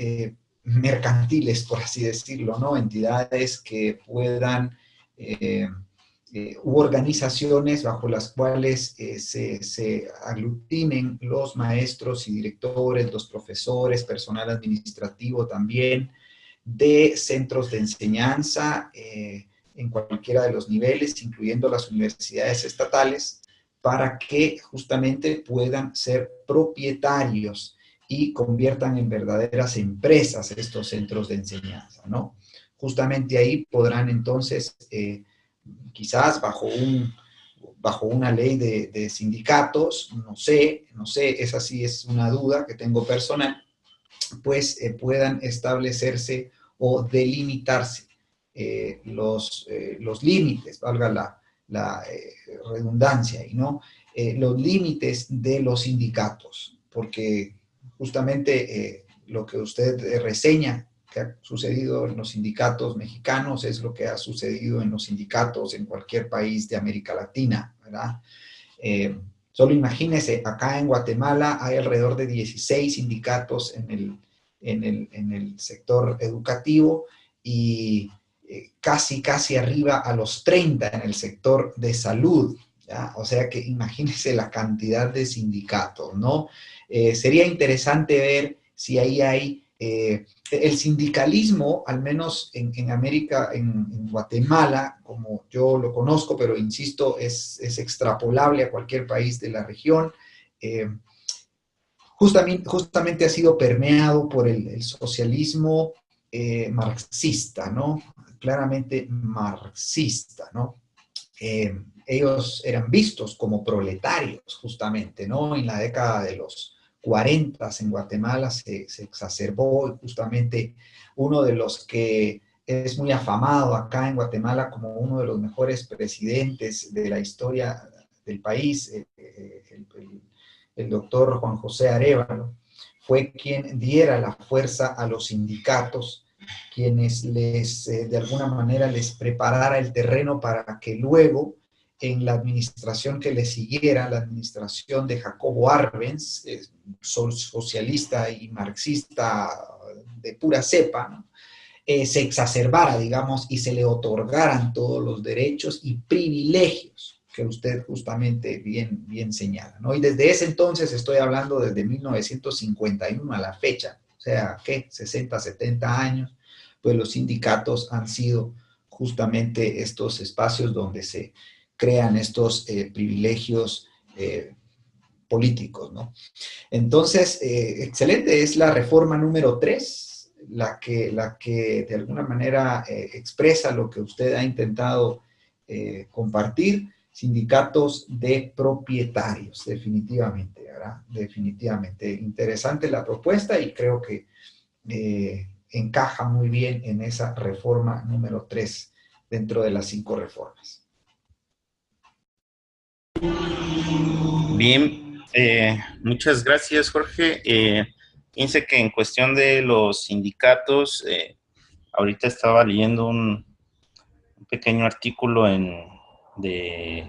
mercantiles, por así decirlo, ¿no? Entidades que puedan, u organizaciones bajo las cuales se aglutinen los maestros y directores, los profesores, personal administrativo también, de centros de enseñanza en cualquiera de los niveles, incluyendo las universidades estatales, para que justamente puedan ser propietarios y conviertan en verdaderas empresas estos centros de enseñanza, ¿no? Justamente ahí podrán entonces, quizás bajo una ley de sindicatos, no sé, esa sí es una duda que tengo personal, pues puedan establecerse o delimitarse los límites, valga la redundancia, ¿no? Los límites de los sindicatos, porque justamente lo que usted reseña que ha sucedido en los sindicatos mexicanos es lo que ha sucedido en los sindicatos en cualquier país de América Latina, ¿verdad? Solo imagínese, acá en Guatemala hay alrededor de 16 sindicatos en el sector educativo y casi arriba a los 30 en el sector de salud, ¿ya? O sea que imagínese la cantidad de sindicatos, ¿no? Sería interesante ver si ahí hay el sindicalismo, al menos en América, en Guatemala, como yo lo conozco, pero insisto, es extrapolable a cualquier país de la región. Justamente ha sido permeado por el socialismo marxista, ¿no? Claramente marxista, ¿no? Ellos eran vistos como proletarios, justamente, ¿no? En la década de los 40 en Guatemala se exacerbó, y justamente uno de los que es muy afamado acá en Guatemala como uno de los mejores presidentes de la historia del país, el doctor Juan José Arévalo, fue quien diera la fuerza a los sindicatos, quienes de alguna manera les preparara el terreno para que luego, en la administración que le siguiera, la administración de Jacobo Arbenz, socialista y marxista de pura cepa, ¿no? Se exacerbara, digamos, y se le otorgaran todos los derechos y privilegios que usted justamente bien señala, ¿no? Y desde ese entonces, estoy hablando desde 1951 a la fecha, o sea, ¿qué? 60, 70 años, pues los sindicatos han sido justamente estos espacios donde se crean estos privilegios políticos, ¿no? Entonces, excelente, es la reforma número 3, la que de alguna manera expresa lo que usted ha intentado compartir. Sindicatos de propietarios, definitivamente, ¿verdad? Definitivamente. Interesante la propuesta y creo que encaja muy bien en esa reforma número 3 dentro de las 5 reformas. Bien, muchas gracias, Jorge. Fíjense que en cuestión de los sindicatos, ahorita estaba leyendo un pequeño artículo de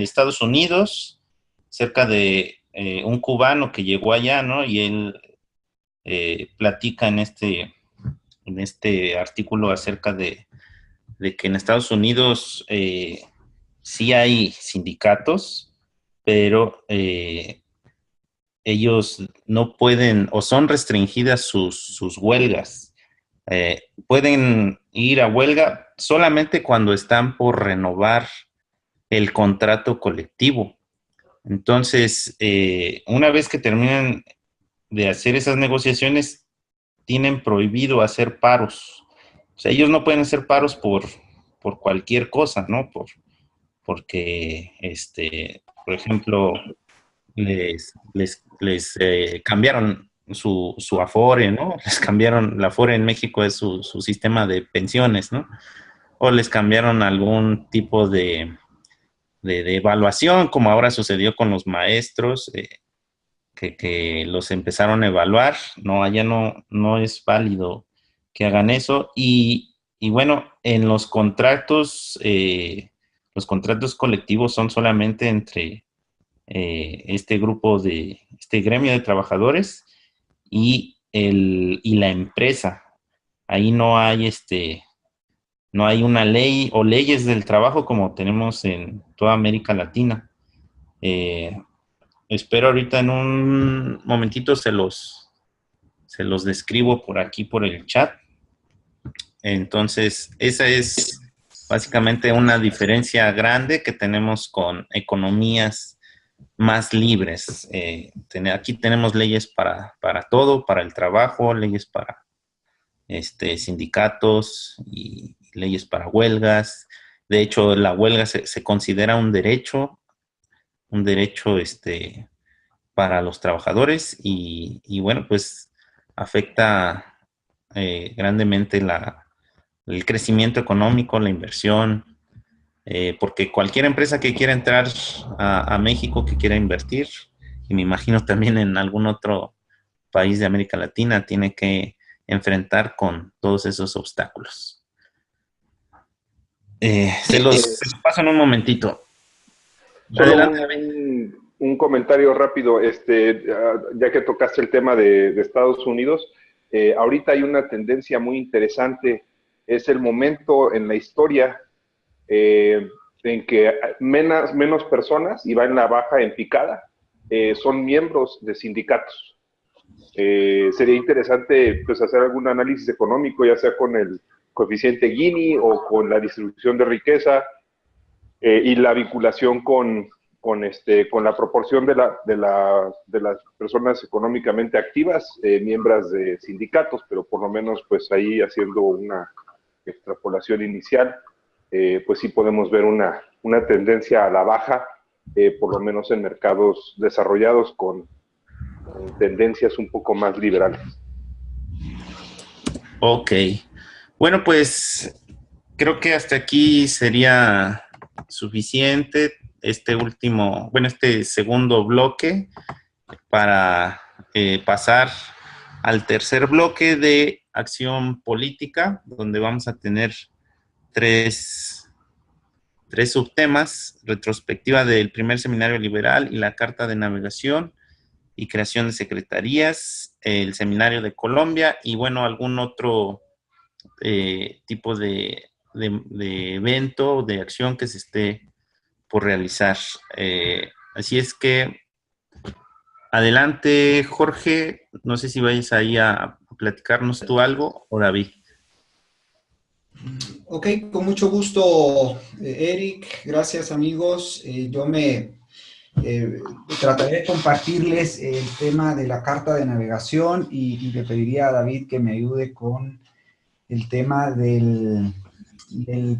Estados Unidos, cerca de un cubano que llegó allá, ¿no? Y él platica en este artículo acerca de que en Estados Unidos sí hay sindicatos, pero ellos no pueden, o son restringidas sus huelgas. Pueden ir a huelga solamente cuando están por renovar el contrato colectivo. Entonces, una vez que terminan de hacer esas negociaciones, tienen prohibido hacer paros. O sea, ellos no pueden hacer paros por cualquier cosa, ¿no? Porque, por ejemplo, les cambiaron su Afore, ¿no? Les cambiaron, la Afore en México es su sistema de pensiones, ¿no? O les cambiaron algún tipo de evaluación, como ahora sucedió con los maestros, que los empezaron a evaluar. No, allá no es válido que hagan eso. Y bueno, en los contratos colectivos son solamente entre este gremio de trabajadores y la empresa. Ahí no hay no hay una ley o leyes del trabajo como tenemos en toda América Latina. Espero ahorita en un momentito se los describo por aquí, por el chat. Entonces, esa es básicamente una diferencia grande que tenemos con economías más libres. Aquí tenemos leyes para todo, para el trabajo, leyes para sindicatos y leyes para huelgas. De hecho, la huelga se considera un derecho para los trabajadores y bueno, pues afecta grandemente el crecimiento económico, la inversión, porque cualquier empresa que quiera entrar a México, que quiera invertir, y me imagino también en algún otro país de América Latina, tiene que enfrentar con todos esos obstáculos. Se los paso en un momentito. Solo un comentario rápido, ya que tocaste el tema de Estados Unidos, ahorita hay una tendencia muy interesante, es el momento en la historia en que menos personas, y va en la baja en picada, son miembros de sindicatos. Sería interesante pues hacer algún análisis económico, ya sea con el coeficiente Gini o con la distribución de riqueza y la vinculación con la proporción de las personas económicamente activas, miembros de sindicatos, pero por lo menos pues ahí haciendo una extrapolación inicial, pues sí podemos ver una tendencia a la baja, por lo menos en mercados desarrollados con tendencias un poco más liberales. Ok. Bueno, pues creo que hasta aquí sería suficiente. este segundo bloque para pasar al tercer bloque de acción política, donde vamos a tener tres subtemas: retrospectiva del primer seminario liberal y la carta de navegación y creación de secretarías, el seminario de Colombia y, bueno, algún otro tipo de evento, de acción que se esté por realizar. Así es que, adelante, Jorge. No sé si vayas ahí a platicarnos tú algo, o David. Ok, con mucho gusto, Eric. Gracias, amigos. Yo trataré de compartirles el tema de la carta de navegación y le pediría a David que me ayude con el tema del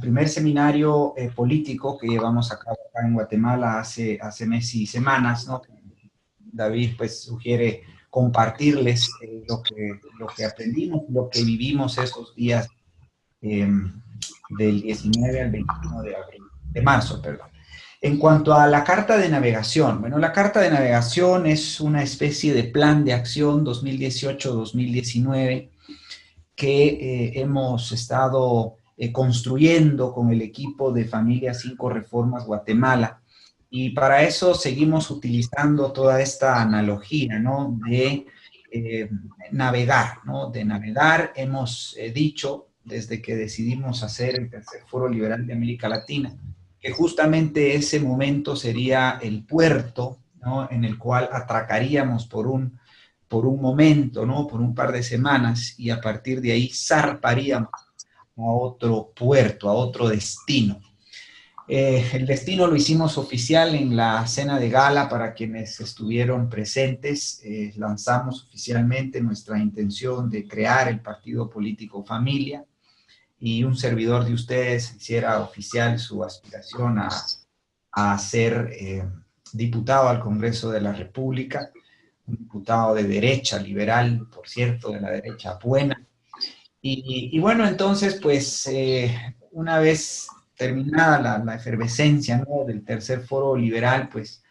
primer seminario político que llevamos a cabo acá en Guatemala hace meses y semanas, ¿no? David pues sugiere compartirles lo que aprendimos, lo que vivimos estos días del 19 al 21 de marzo, perdón. En cuanto a la carta de navegación, bueno, la carta de navegación es una especie de plan de acción 2018-2019 que hemos estado construyendo con el equipo de Familia 5 Reformas Guatemala. Y para eso seguimos utilizando toda esta analogía, ¿no? De navegar, ¿no? De navegar, hemos dicho desde que decidimos hacer el tercer Foro Liberal de América Latina, que justamente ese momento sería el puerto, ¿no? En el cual atracaríamos por un momento, ¿no? Por un par de semanas, y a partir de ahí zarparíamos a otro puerto, a otro destino. El destino lo hicimos oficial en la cena de gala para quienes estuvieron presentes. Lanzamos oficialmente nuestra intención de crear el partido político Familia, y un servidor de ustedes hiciera oficial su aspiración a ser diputado al Congreso de la República, un diputado de derecha, liberal, por cierto, de la derecha buena. Y bueno, entonces, pues, una vez terminada la efervescencia, ¿no? Del tercer foro liberal, pues,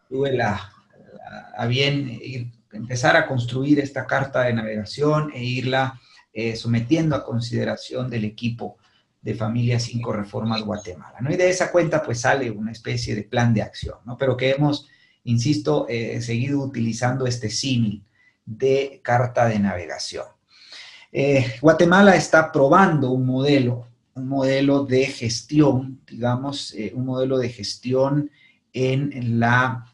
tuve a bien empezar a construir esta carta de navegación e irla sometiendo a consideración del equipo de Familia 5 Reformas Guatemala, ¿no? Y de esa cuenta, pues, sale una especie de plan de acción, ¿no? Pero que hemos, insisto, seguido utilizando este símil de carta de navegación. Guatemala está probando un modelo de gestión, digamos, un modelo de gestión en la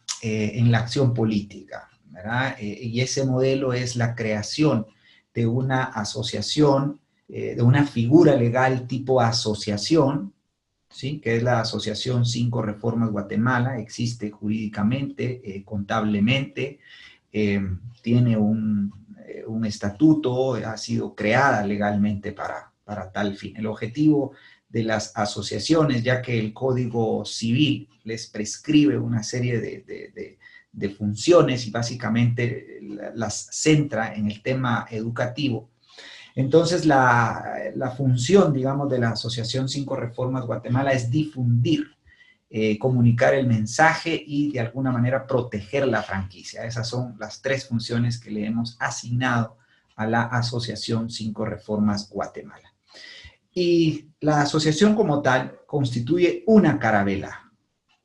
acción política, ¿verdad? Y ese modelo es la creación de una asociación, de una figura legal tipo asociación, ¿sí? Que es la Asociación 5 Reformas Guatemala. Existe jurídicamente, contablemente, tiene un estatuto, ha sido creada legalmente para tal fin. El objetivo de las asociaciones, ya que el Código Civil les prescribe una serie de funciones y básicamente las centra en el tema educativo. Entonces, la función, digamos, de la Asociación 5 Reformas Guatemala es difundir, comunicar el mensaje y de alguna manera proteger la franquicia. Esas son las tres funciones que le hemos asignado a la Asociación 5 Reformas Guatemala. Y la asociación como tal constituye una carabela,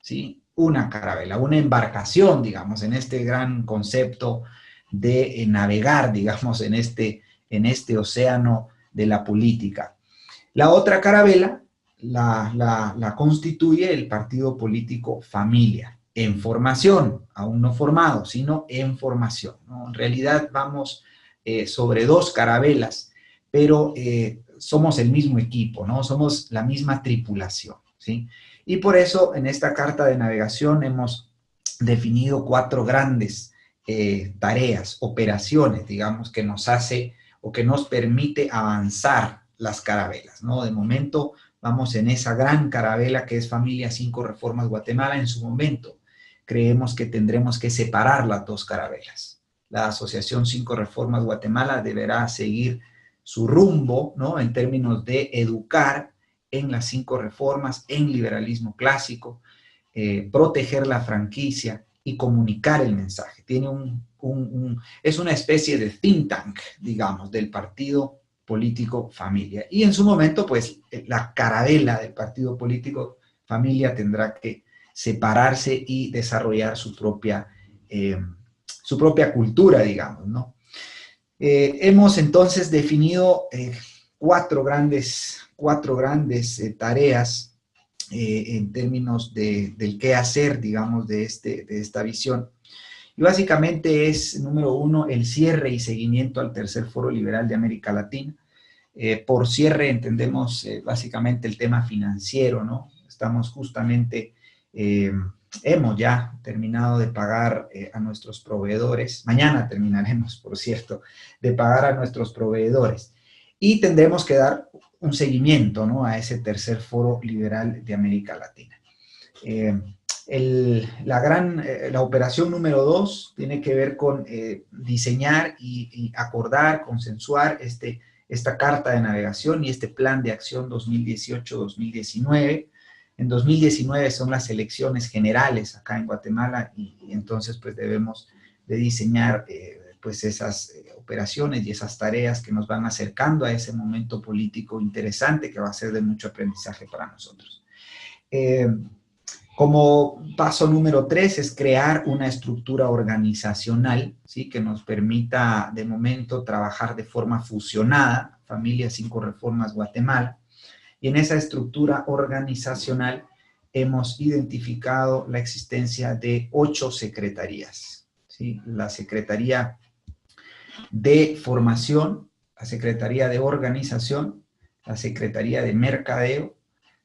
¿sí? Una carabela, una embarcación, digamos, en este gran concepto de navegar, digamos, en este océano de la política. La otra carabela la constituye el partido político Familia, en formación, aún no formado, sino en formación, ¿no? En realidad vamos sobre dos carabelas, pero somos el mismo equipo, ¿no? Somos la misma tripulación, ¿sí? Y por eso en esta carta de navegación hemos definido 4 grandes tareas, operaciones, digamos, que nos hace o que nos permite avanzar las carabelas, ¿no? De momento vamos en esa gran carabela que es Familia 5 Reformas Guatemala. En su momento creemos que tendremos que separar las dos carabelas. La Asociación 5 Reformas Guatemala deberá seguir su rumbo, ¿no? En términos de educar en las 5 reformas, en liberalismo clásico, proteger la franquicia y comunicar el mensaje. Tiene es una especie de think tank, digamos, del partido político Familia. Y en su momento, pues, la carabela del partido político Familia tendrá que separarse y desarrollar su propia cultura, digamos, ¿no? Hemos entonces definido 4 grandes tareas en términos del qué hacer, digamos, de esta visión. Y básicamente es, número 1, el cierre y seguimiento al tercer Foro Liberal de América Latina. Por cierre entendemos básicamente el tema financiero, ¿no? Estamos justamente, hemos ya terminado de pagar a nuestros proveedores. Mañana terminaremos, por cierto, de pagar a nuestros proveedores. Y tendremos que dar un seguimiento, ¿no?, a ese tercer Foro Liberal de América Latina. La operación número 2 tiene que ver con diseñar y acordar, consensuar esta carta de navegación y este plan de acción 2018-2019. En 2019 son las elecciones generales acá en Guatemala y entonces pues debemos de diseñar pues esas operaciones y esas tareas que nos van acercando a ese momento político interesante que va a ser de mucho aprendizaje para nosotros. Como paso número 3 es crear una estructura organizacional, ¿sí?, que nos permita de momento trabajar de forma fusionada, Familia 5 Reformas Guatemala. Y en esa estructura organizacional hemos identificado la existencia de 8 secretarías, ¿sí? La Secretaría de Formación, la Secretaría de Organización, la Secretaría de Mercadeo,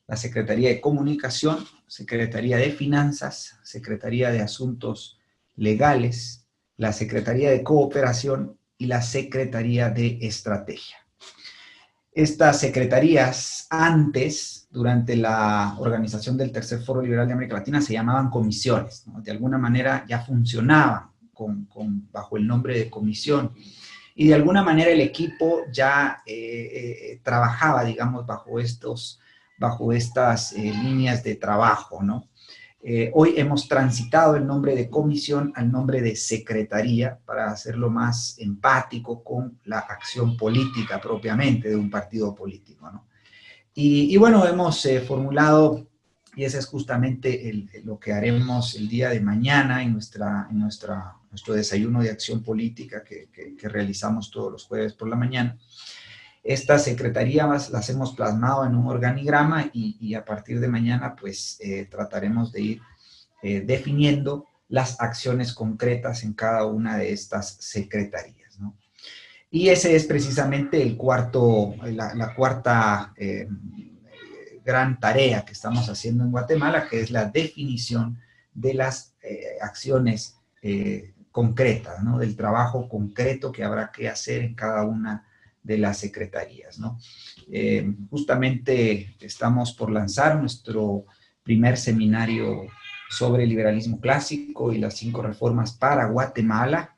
la Secretaría de Comunicación, Secretaría de Finanzas, Secretaría de Asuntos Legales, la Secretaría de Cooperación y la Secretaría de Estrategia. Estas secretarías antes, durante la organización del Tercer Foro Liberal de América Latina, se llamaban comisiones, ¿no? De alguna manera ya funcionaban bajo el nombre de comisión. Y de alguna manera el equipo ya trabajaba, digamos, bajo estas líneas de trabajo, ¿no? Hoy hemos transitado el nombre de comisión al nombre de secretaría para hacerlo más empático con la acción política propiamente de un partido político, ¿no? Y bueno, hemos formulado, y ese es justamente lo que haremos el día de mañana en nuestro desayuno de acción política que realizamos todos los jueves por la mañana. Estas secretarías las hemos plasmado en un organigrama y a partir de mañana pues trataremos de ir definiendo las acciones concretas en cada una de estas secretarías, ¿no? Y ese es precisamente la cuarta gran tarea que estamos haciendo en Guatemala, que es la definición de las acciones concretas, ¿no? Del trabajo concreto que habrá que hacer en cada una de las secretarías, ¿no? Justamente estamos por lanzar nuestro primer seminario sobre liberalismo clásico y las 5 reformas para Guatemala,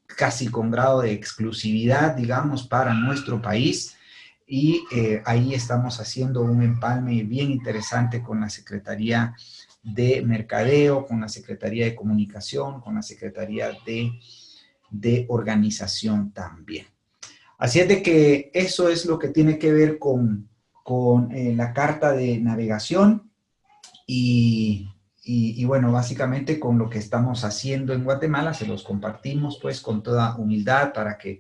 casi con grado de exclusividad, digamos, para nuestro país, y ahí estamos haciendo un empalme bien interesante con la Secretaría de Mercadeo, con la Secretaría de Comunicación, con la Secretaría de Organización también. Así es de que eso es lo que tiene que ver con la carta de navegación y bueno, básicamente con lo que estamos haciendo en Guatemala. Se los compartimos pues con toda humildad para que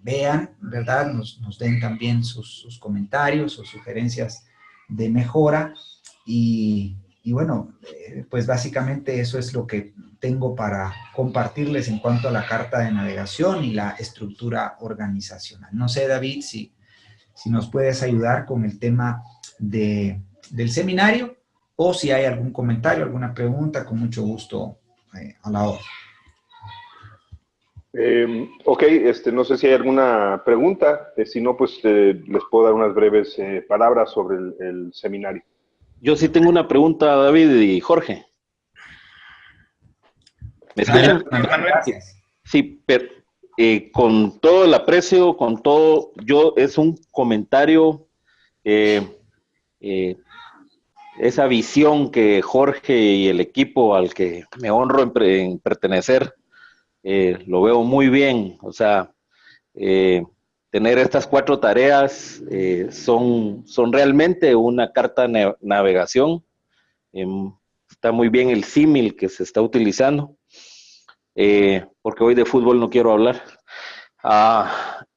vean, ¿verdad? Nos den también sus comentarios o sugerencias de mejora y bueno, pues básicamente eso es lo que tengo para compartirles en cuanto a la carta de navegación y la estructura organizacional. No sé, David, si nos puedes ayudar con el tema del seminario o si hay algún comentario, alguna pregunta, con mucho gusto a la hora. Ok, no sé si hay alguna pregunta, si no, pues les puedo dar unas breves palabras sobre el seminario. Yo sí tengo una pregunta, David y Jorge. ¿Me escuchan? Gracias. Sí, pero con todo el aprecio, con todo, es un comentario, esa visión que Jorge y el equipo al que me honro en pertenecer, lo veo muy bien. O sea, tener estas 4 tareas son realmente una carta de navegación. Está muy bien el símil que se está utilizando, porque hoy de fútbol no quiero hablar.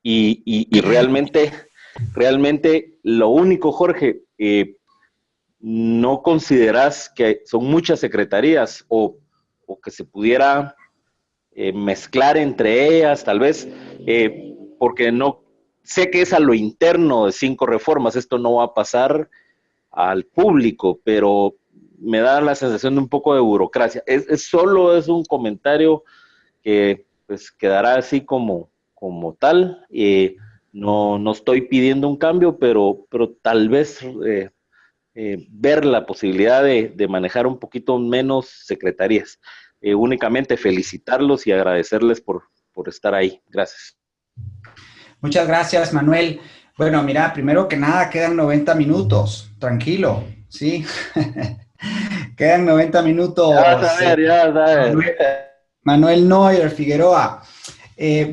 Y realmente lo único, Jorge, ¿no consideras que son muchas secretarías o que se pudiera mezclar entre ellas, tal vez? Porque no sé que es a lo interno de 5 reformas, esto no va a pasar al público, pero me da la sensación de un poco de burocracia. Solo es un comentario que pues quedará así como tal. No estoy pidiendo un cambio, pero tal vez ver la posibilidad de manejar un poquito menos secretarías. Únicamente felicitarlos y agradecerles por estar ahí. Gracias. Muchas gracias, Manuel. Bueno, mira, primero que nada, quedan 90 minutos. Tranquilo, ¿sí? Quedan 90 minutos. Ya saber. Manuel Neuer Figueroa.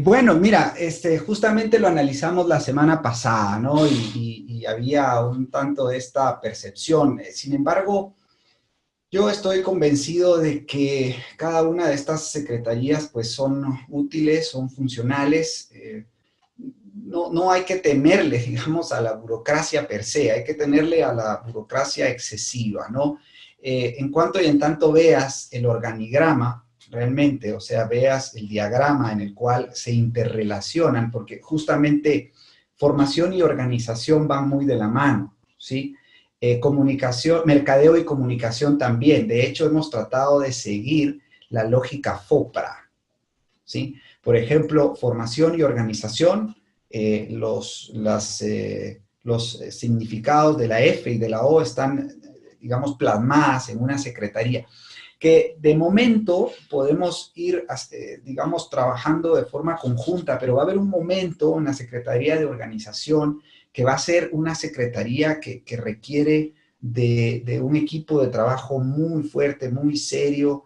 Bueno, mira, justamente lo analizamos la semana pasada, ¿no? Y había un tanto de esta percepción. Sin embargo, yo estoy convencido de que cada una de estas secretarías, pues, son útiles, son funcionales. No hay que temerle, digamos, a la burocracia per se, hay que temerle a la burocracia excesiva, ¿no? En cuanto y en tanto veas el organigrama, realmente, o sea, veas el diagrama en el cual se interrelacionan, porque justamente formación y organización van muy de la mano, ¿sí? Comunicación, mercadeo y comunicación también. De hecho, hemos tratado de seguir la lógica FOPRA, ¿sí? Por ejemplo, formación y organización, los significados de la F y de la O están, digamos, plasmadas en una secretaría que de momento podemos ir, digamos, trabajando de forma conjunta, pero va a haber un momento en la Secretaría de Organización que va a ser una secretaría que requiere de un equipo de trabajo muy fuerte, muy serio,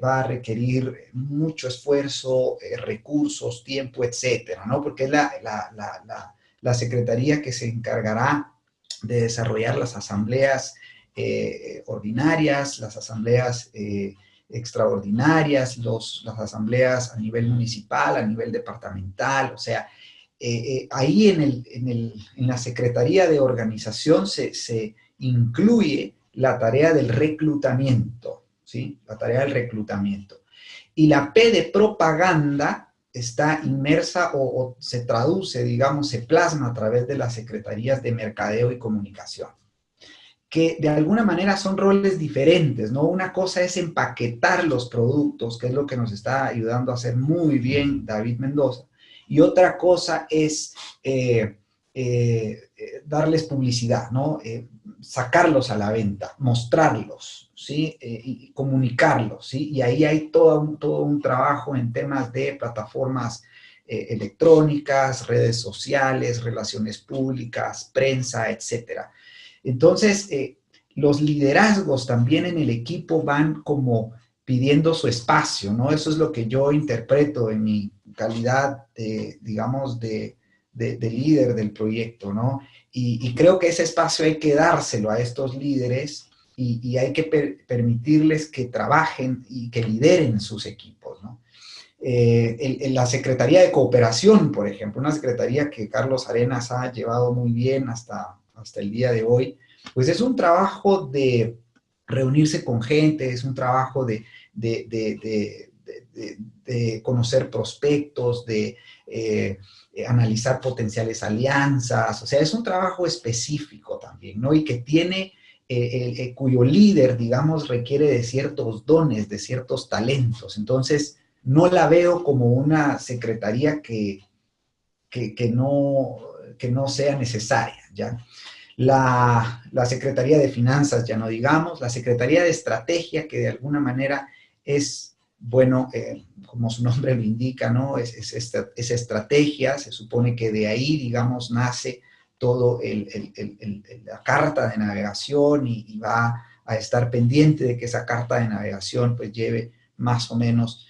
va a requerir mucho esfuerzo, recursos, tiempo, etcétera, ¿no? Porque es la secretaría que se encargará de desarrollar las asambleas ordinarias, las asambleas extraordinarias, las asambleas a nivel municipal, a nivel departamental, o sea, ahí en la Secretaría de Organización se incluye la tarea del reclutamiento, ¿sí? La tarea del reclutamiento. Y la P de propaganda está inmersa o se traduce, digamos, se plasma a través de las secretarías de mercadeo y comunicación, que de alguna manera son roles diferentes, ¿no? Una cosa es empaquetar los productos, que es lo que nos está ayudando a hacer muy bien David Mendoza, y otra cosa es darles publicidad, ¿no? Sacarlos a la venta, mostrarlos, ¿sí? Y comunicarlos, ¿sí? Y ahí hay todo un trabajo en temas de plataformas electrónicas, redes sociales, relaciones públicas, prensa, etcétera. Entonces, los liderazgos también en el equipo van como pidiendo su espacio, ¿no? Eso es lo que yo interpreto en mi calidad de, digamos, de líder del proyecto, ¿no? Y creo que ese espacio hay que dárselo a estos líderes y hay que permitirles que trabajen y que lideren sus equipos, ¿no? En la Secretaría de Cooperación, por ejemplo, una secretaría que Carlos Arenas ha llevado muy bien hasta el día de hoy, pues es un trabajo de reunirse con gente, es un trabajo de conocer prospectos, de analizar potenciales alianzas, o sea, es un trabajo específico también, ¿no? Y que tiene, cuyo líder, digamos, requiere de ciertos dones, de ciertos talentos. Entonces, no la veo como una secretaría que no sea necesaria, ¿ya? La Secretaría de Finanzas, ya no digamos, la Secretaría de Estrategia, que de alguna manera es bueno, como su nombre lo indica, ¿no? Es estrategia, se supone que de ahí, digamos, nace todo la carta de navegación y va a estar pendiente de que esa carta de navegación pues lleve más o menos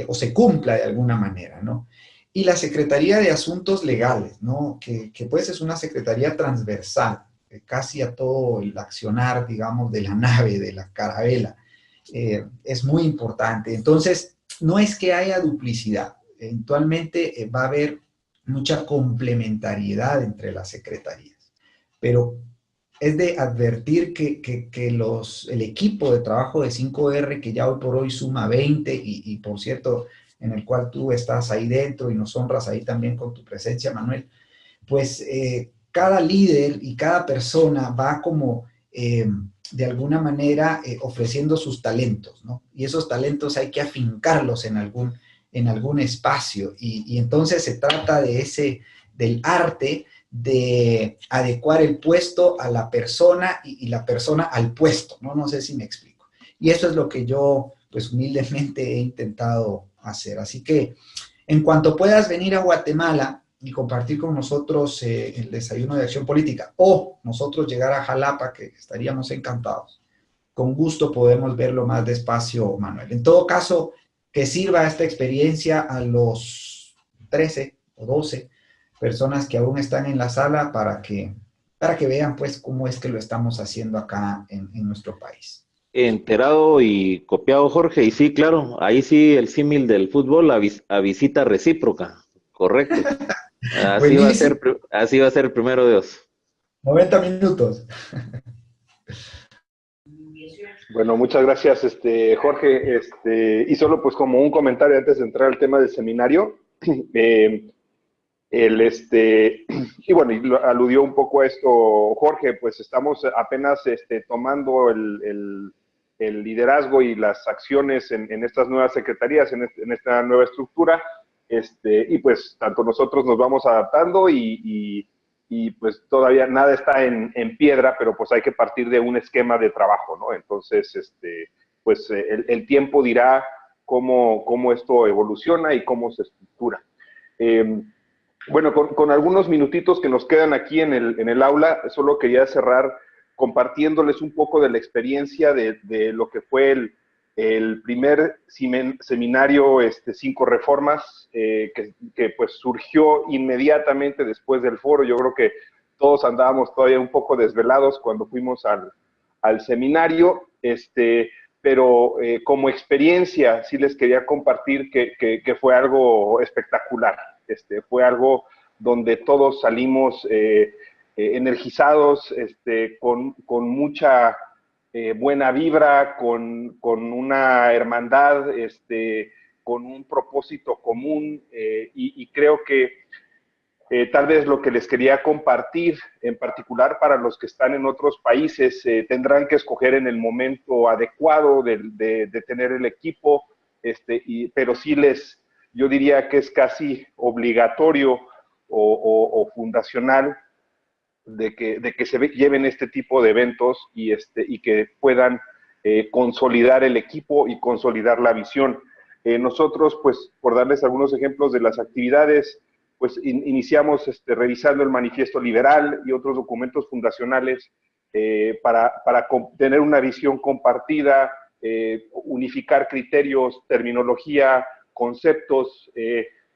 o se cumpla de alguna manera, ¿no? Y la Secretaría de Asuntos Legales, ¿no? Que pues es una secretaría transversal, casi a todo el accionar, digamos, de la nave, de la carabela. Es muy importante. Entonces, no es que haya duplicidad, eventualmente va a haber mucha complementariedad entre las secretarías, pero es de advertir que el equipo de trabajo de 5R, que ya hoy por hoy suma 20, y por cierto, en el cual tú estás ahí dentro y nos honras ahí también con tu presencia, Manuel, pues cada líder y cada persona va como de alguna manera ofreciendo sus talentos, ¿no? Y esos talentos hay que afincarlos en algún espacio, y entonces se trata del arte de adecuar el puesto a la persona y la persona al puesto, ¿no? No sé si me explico. Y eso es lo que yo, pues humildemente he intentado hacer. Así que en cuanto puedas venir a Guatemala y compartir con nosotros el desayuno de acción política, o nosotros llegar a Jalapa, que estaríamos encantados, con gusto podemos verlo más despacio, Manuel. En todo caso, que sirva esta experiencia a los 13 o 12 personas que aún están en la sala para que vean pues cómo es que lo estamos haciendo acá en nuestro país. Enterado y copiado, Jorge, y sí, claro, ahí sí el símil del fútbol a visita recíproca, correcto. Buenísimo. Así va a ser el primero de Dios. 90 minutos. Bueno, muchas gracias, Jorge. Y solo pues como un comentario antes de entrar al tema del seminario, y bueno, y aludió un poco a esto Jorge, pues estamos apenas tomando el liderazgo y las acciones en estas nuevas secretarías, en esta nueva estructura, y pues tanto nosotros nos vamos adaptando y pues todavía nada está en piedra, pero pues hay que partir de un esquema de trabajo, ¿no? Entonces, pues el tiempo dirá cómo esto evoluciona y cómo se estructura. Bueno, con algunos minutitos que nos quedan aquí en el aula, solo quería cerrar compartiéndoles un poco de la experiencia de lo que fue el primer seminario 5 Reformas, que pues surgió inmediatamente después del foro. Yo creo que todos andábamos todavía un poco desvelados cuando fuimos al seminario, pero como experiencia sí les quería compartir que fue algo espectacular. Fue algo donde todos salimos energizados, con mucha buena vibra, con una hermandad, con un propósito común, y creo que tal vez lo que les quería compartir, en particular para los que están en otros países, tendrán que escoger en el momento adecuado de tener el equipo, pero sí yo diría que es casi obligatorio o fundacional de que se lleven este tipo de eventos y que puedan consolidar el equipo y consolidar la visión. Nosotros, pues, por darles algunos ejemplos de las actividades, pues iniciamos revisando el Manifiesto Liberal y otros documentos fundacionales para tener una visión compartida, unificar criterios, terminología, conceptos.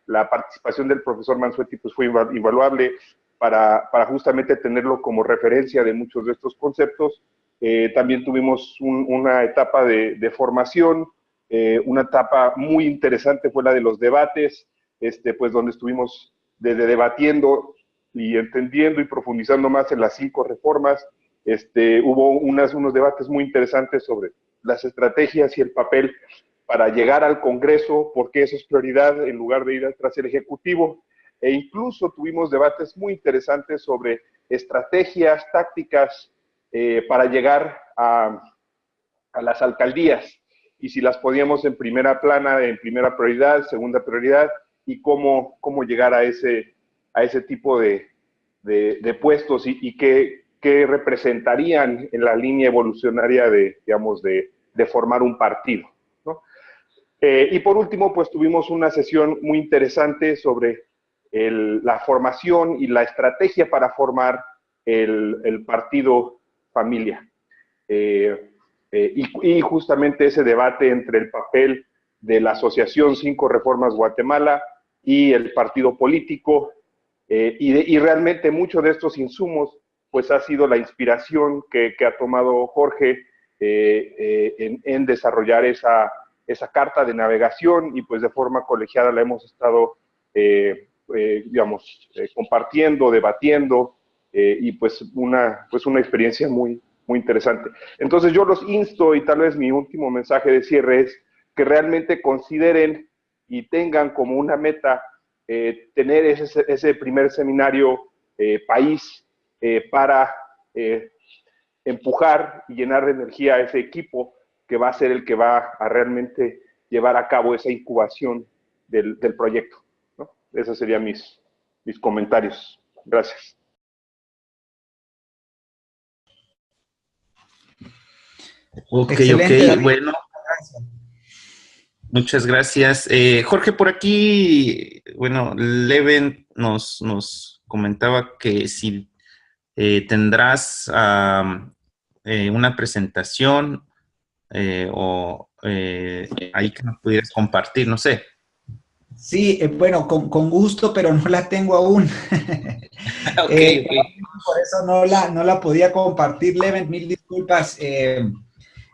La participación del profesor Mansuetti pues, fue invaluable para justamente tenerlo como referencia de muchos de estos conceptos. También tuvimos una etapa de formación, una etapa muy interesante fue la de los debates, pues donde estuvimos debatiendo y entendiendo y profundizando más en las 5 reformas. Hubo unos debates muy interesantes sobre las estrategias y el papel para llegar al Congreso, porque eso es prioridad en lugar de ir tras el Ejecutivo. E incluso tuvimos debates muy interesantes sobre estrategias, tácticas para llegar a las alcaldías, y si las podíamos en primera plana, en primera prioridad, segunda prioridad, y cómo llegar a ese tipo de puestos y qué representarían en la línea evolucionaria digamos, de formar un partido, ¿no? Y por último, pues tuvimos una sesión muy interesante sobre la formación y la estrategia para formar el partido Familia. Y justamente ese debate entre el papel de la Asociación 5 Reformas Guatemala y el partido político, y realmente muchos de estos insumos pues ha sido la inspiración que ha tomado Jorge en desarrollar esa carta de navegación, y pues de forma colegiada la hemos estado compartiendo, debatiendo, y pues una experiencia muy interesante. Entonces yo los insto, y tal vez mi último mensaje de cierre es que realmente consideren y tengan como una meta tener ese primer seminario país para empujar y llenar de energía a ese equipo que va a ser el que va a realmente llevar a cabo esa incubación del proyecto, ¿no? Esos serían mis comentarios. Gracias. Ok, Excelente, David. bueno. Muchas gracias. Jorge, por aquí, bueno, Leven nos comentaba que si tendrás una presentación ahí que nos pudieras compartir, no sé. Sí, bueno, con gusto, pero no la tengo aún. Okay. Por eso no la podía compartir, Leven, mil disculpas.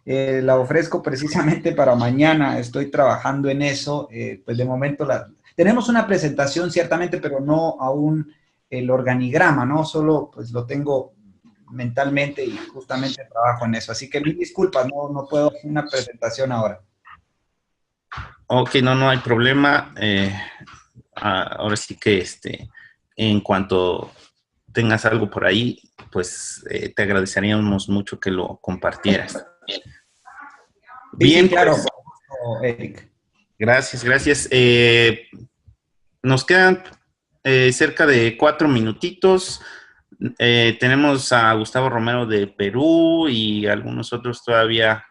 La ofrezco precisamente para mañana, estoy trabajando en eso. Pues de momento tenemos una presentación ciertamente, pero no aún el organigrama, ¿no? Solo pues lo tengo mentalmente y justamente trabajo en eso. Así que mil disculpas, no puedo hacer una presentación ahora. Ok, no hay problema. Ahora sí que en cuanto tengas algo por ahí, pues te agradeceríamos mucho que lo compartieras. Bien, sí, claro, pues, Eric. Gracias. Nos quedan cerca de 4 minutitos. Tenemos a Gustavo Romero de Perú y algunos otros todavía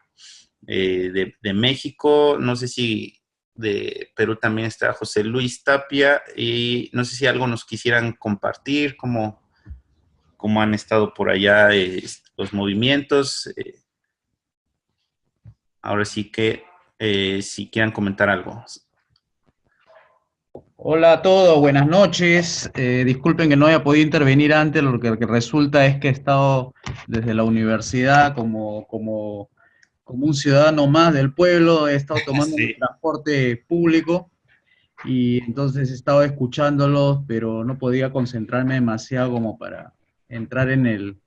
de México. No sé si de Perú también está José Luis Tapia, y no sé si algo nos quisieran compartir, cómo han estado por allá los movimientos. Ahora sí que si quieran comentar algo. Hola a todos, buenas noches. Disculpen que no haya podido intervenir antes, lo que resulta es que he estado desde la universidad como un ciudadano más del pueblo, he estado tomando Sí. el transporte público y entonces he estado escuchándolos, pero no podía concentrarme demasiado como para entrar en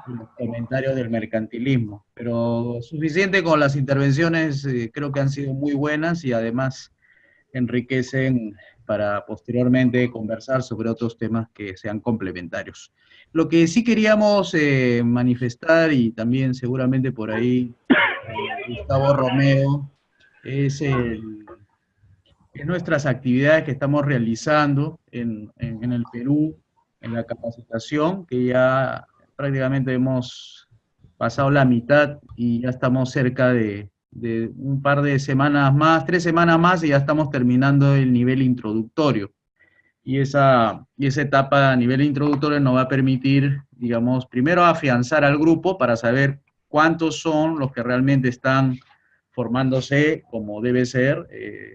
los comentarios del mercantilismo. Pero suficiente con las intervenciones, creo que han sido muy buenas y además enriquecen para posteriormente conversar sobre otros temas que sean complementarios. Lo que sí queríamos manifestar, y también seguramente por ahí Gustavo Romero, es nuestras actividades que estamos realizando en el Perú, en la capacitación, que ya prácticamente hemos pasado la mitad y ya estamos cerca de un par de semanas más, 3 semanas más, y ya estamos terminando el nivel introductorio. Y esa etapa a nivel introductorio nos va a permitir, digamos, primero afianzar al grupo para saber cuántos son los que realmente están formándose como debe ser,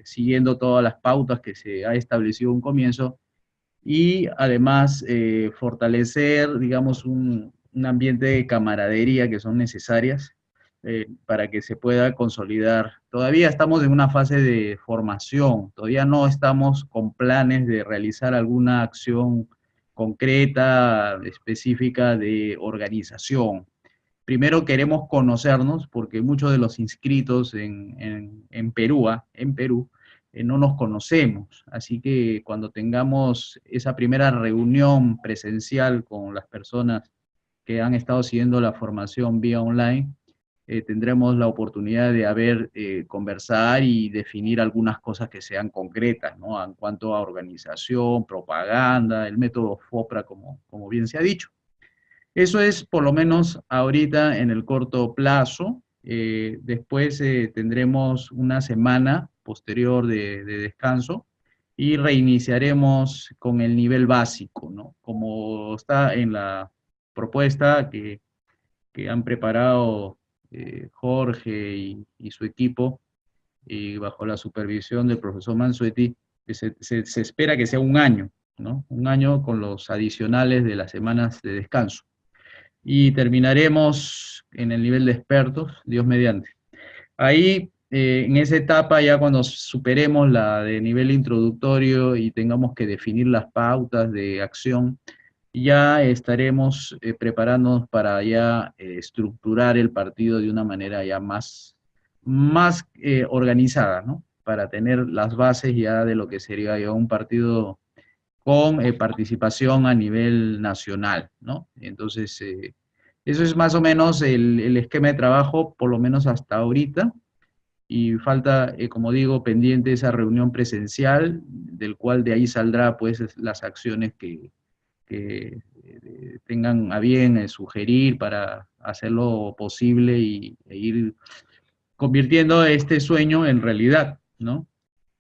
siguiendo todas las pautas que se ha establecido un comienzo, y además fortalecer, digamos, un ambiente de camaradería que son necesarias para que se pueda consolidar. Todavía estamos en una fase de formación, todavía no estamos con planes de realizar alguna acción concreta, específica de organización. Primero queremos conocernos, porque muchos de los inscritos en Perú, no nos conocemos. Así que cuando tengamos esa primera reunión presencial con las personas que han estado siguiendo la formación vía online, tendremos la oportunidad de conversar y definir algunas cosas que sean concretas, ¿no? En cuanto a organización, propaganda, el método FOPRA, como bien se ha dicho. Eso es por lo menos ahorita en el corto plazo. Después tendremos una semana posterior de descanso y reiniciaremos con el nivel básico, ¿no? Como está en la propuesta que han preparado Jorge y su equipo, y bajo la supervisión del profesor Mansuetti, que se espera que sea un año, ¿no? Un año con los adicionales de las semanas de descanso. Y terminaremos en el nivel de expertos, Dios mediante. Ahí, en esa etapa, ya cuando superemos la de nivel introductorio y tengamos que definir las pautas de acción, ya estaremos preparándonos para ya estructurar el partido de una manera ya más organizada, ¿no? Para tener las bases ya de lo que sería ya un partido con participación a nivel nacional, ¿no? Entonces, eso es más o menos el esquema de trabajo, por lo menos hasta ahorita, y falta, como digo, pendiente esa reunión presencial, del cual de ahí saldrá, pues, las acciones que tengan a bien sugerir para hacerlo posible e ir convirtiendo este sueño en realidad, ¿no?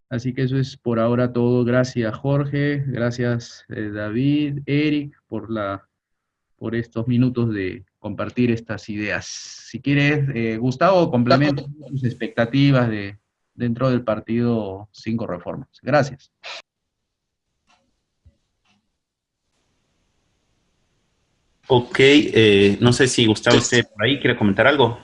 Así que eso es por ahora todo. Gracias, Jorge. Gracias, David, Eric, por estos minutos de compartir estas ideas. Si quieres, Gustavo, complementa tus expectativas dentro del partido 5 Reformas. Gracias. Ok, no sé si Gustavo esté por ahí, ¿quiere comentar algo?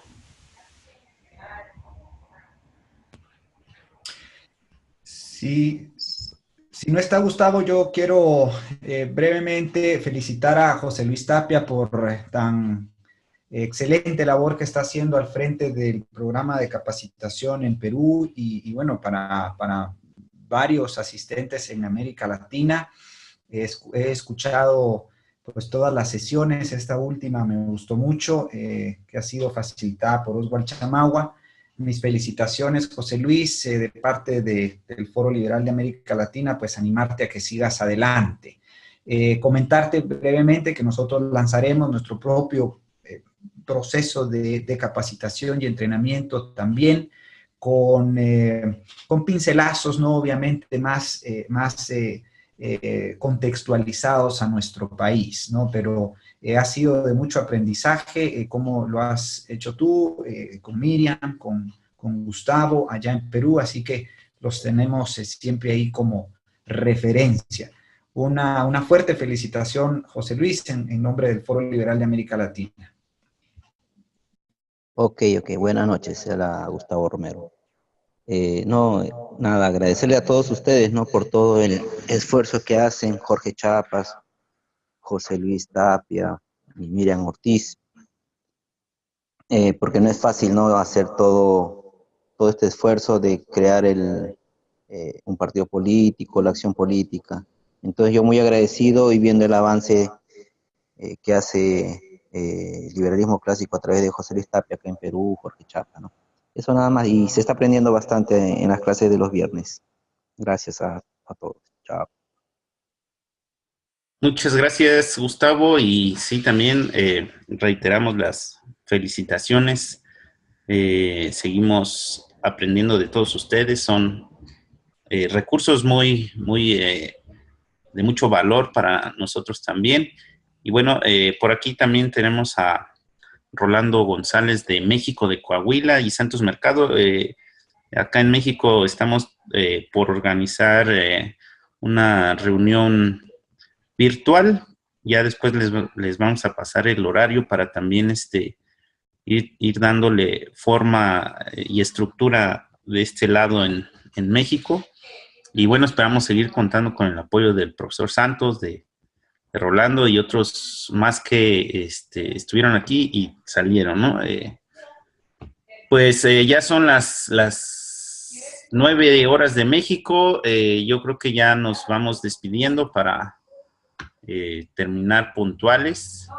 Sí, si no está Gustavo, yo quiero brevemente felicitar a José Luis Tapia por tan excelente labor que está haciendo al frente del programa de capacitación en Perú y bueno, para varios asistentes en América Latina. He escuchado pues todas las sesiones, esta última me gustó mucho, que ha sido facilitada por Oswald Chamagua. Mis felicitaciones, José Luis, de parte del Foro Liberal de América Latina, pues animarte a que sigas adelante. Comentarte brevemente que nosotros lanzaremos nuestro propio proceso de capacitación y entrenamiento también, con pincelazos, ¿no? Obviamente más contextualizados a nuestro país, ¿no? Pero ha sido de mucho aprendizaje, como lo has hecho tú, con Miriam, con Gustavo, allá en Perú, así que los tenemos siempre ahí como referencia. Una fuerte felicitación, José Luis, en nombre del Foro Liberal de América Latina. Ok, buenas noches, era Gustavo Romero. No, nada, agradecerle a todos ustedes, ¿no? Por todo el esfuerzo que hacen, Jorge Chapas, José Luis Tapia y Miriam Ortiz, porque no es fácil, ¿no? Hacer todo este esfuerzo de crear un partido político, la acción política. Entonces yo muy agradecido y viendo el avance que hace el liberalismo clásico a través de José Luis Tapia acá en Perú, Jorge Chapa, ¿no? Eso nada más, y se está aprendiendo bastante en las clases de los viernes. Gracias a todos. Chao. Muchas gracias, Gustavo, y sí, también reiteramos las felicitaciones. Seguimos aprendiendo de todos ustedes, son recursos muy de mucho valor para nosotros también. Y bueno, por aquí también tenemos a Rolando González de México, de Coahuila, y Santos Mercado. Acá en México estamos por organizar una reunión virtual. Ya después les vamos a pasar el horario para también ir dándole forma y estructura de este lado en México. Y bueno, esperamos seguir contando con el apoyo del profesor Santos, de Rolando y otros más que estuvieron aquí y salieron, ¿no? Pues ya son las 9 horas de México. Yo creo que ya nos vamos despidiendo para terminar puntuales.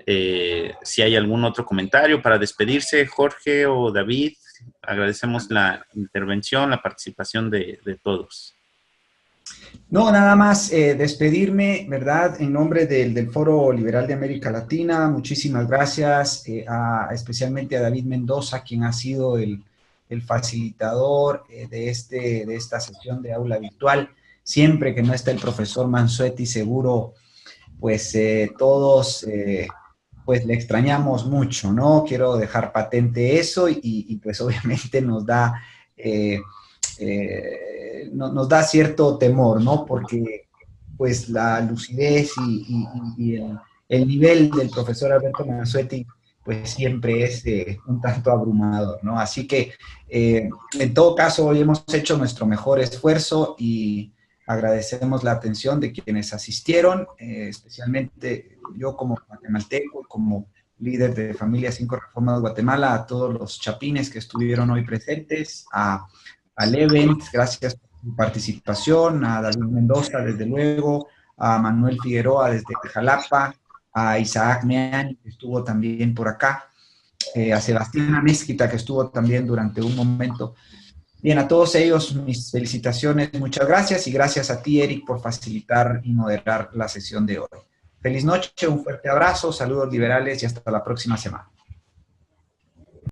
Si hay algún otro comentario para despedirse, Jorge o David, agradecemos la intervención, la participación de todos. No, nada más despedirme, ¿verdad? En nombre del Foro Liberal de América Latina, muchísimas gracias especialmente a David Mendoza, quien ha sido el el facilitador de esta sesión de aula virtual. Siempre que no está el profesor Mansuetti, seguro, pues todos pues le extrañamos mucho, ¿no? Quiero dejar patente eso y pues obviamente nos da cierto temor, ¿no? Porque pues la lucidez y el nivel del profesor Alberto Mansuetti pues siempre es un tanto abrumador, ¿no? Así que en todo caso hoy hemos hecho nuestro mejor esfuerzo y agradecemos la atención de quienes asistieron, especialmente yo como guatemalteco, como líder de Familia 5 Reformas Guatemala, a todos los chapines que estuvieron hoy presentes, al event, gracias por su participación, a David Mendoza, desde luego, a Manuel Figueroa desde Jalapa, a Isaac Meani, que estuvo también por acá, a Sebastián Mezquita, que estuvo también durante un momento. Bien, a todos ellos mis felicitaciones, muchas gracias, y gracias a ti, Eric, por facilitar y moderar la sesión de hoy. Feliz noche, un fuerte abrazo, saludos liberales y hasta la próxima semana.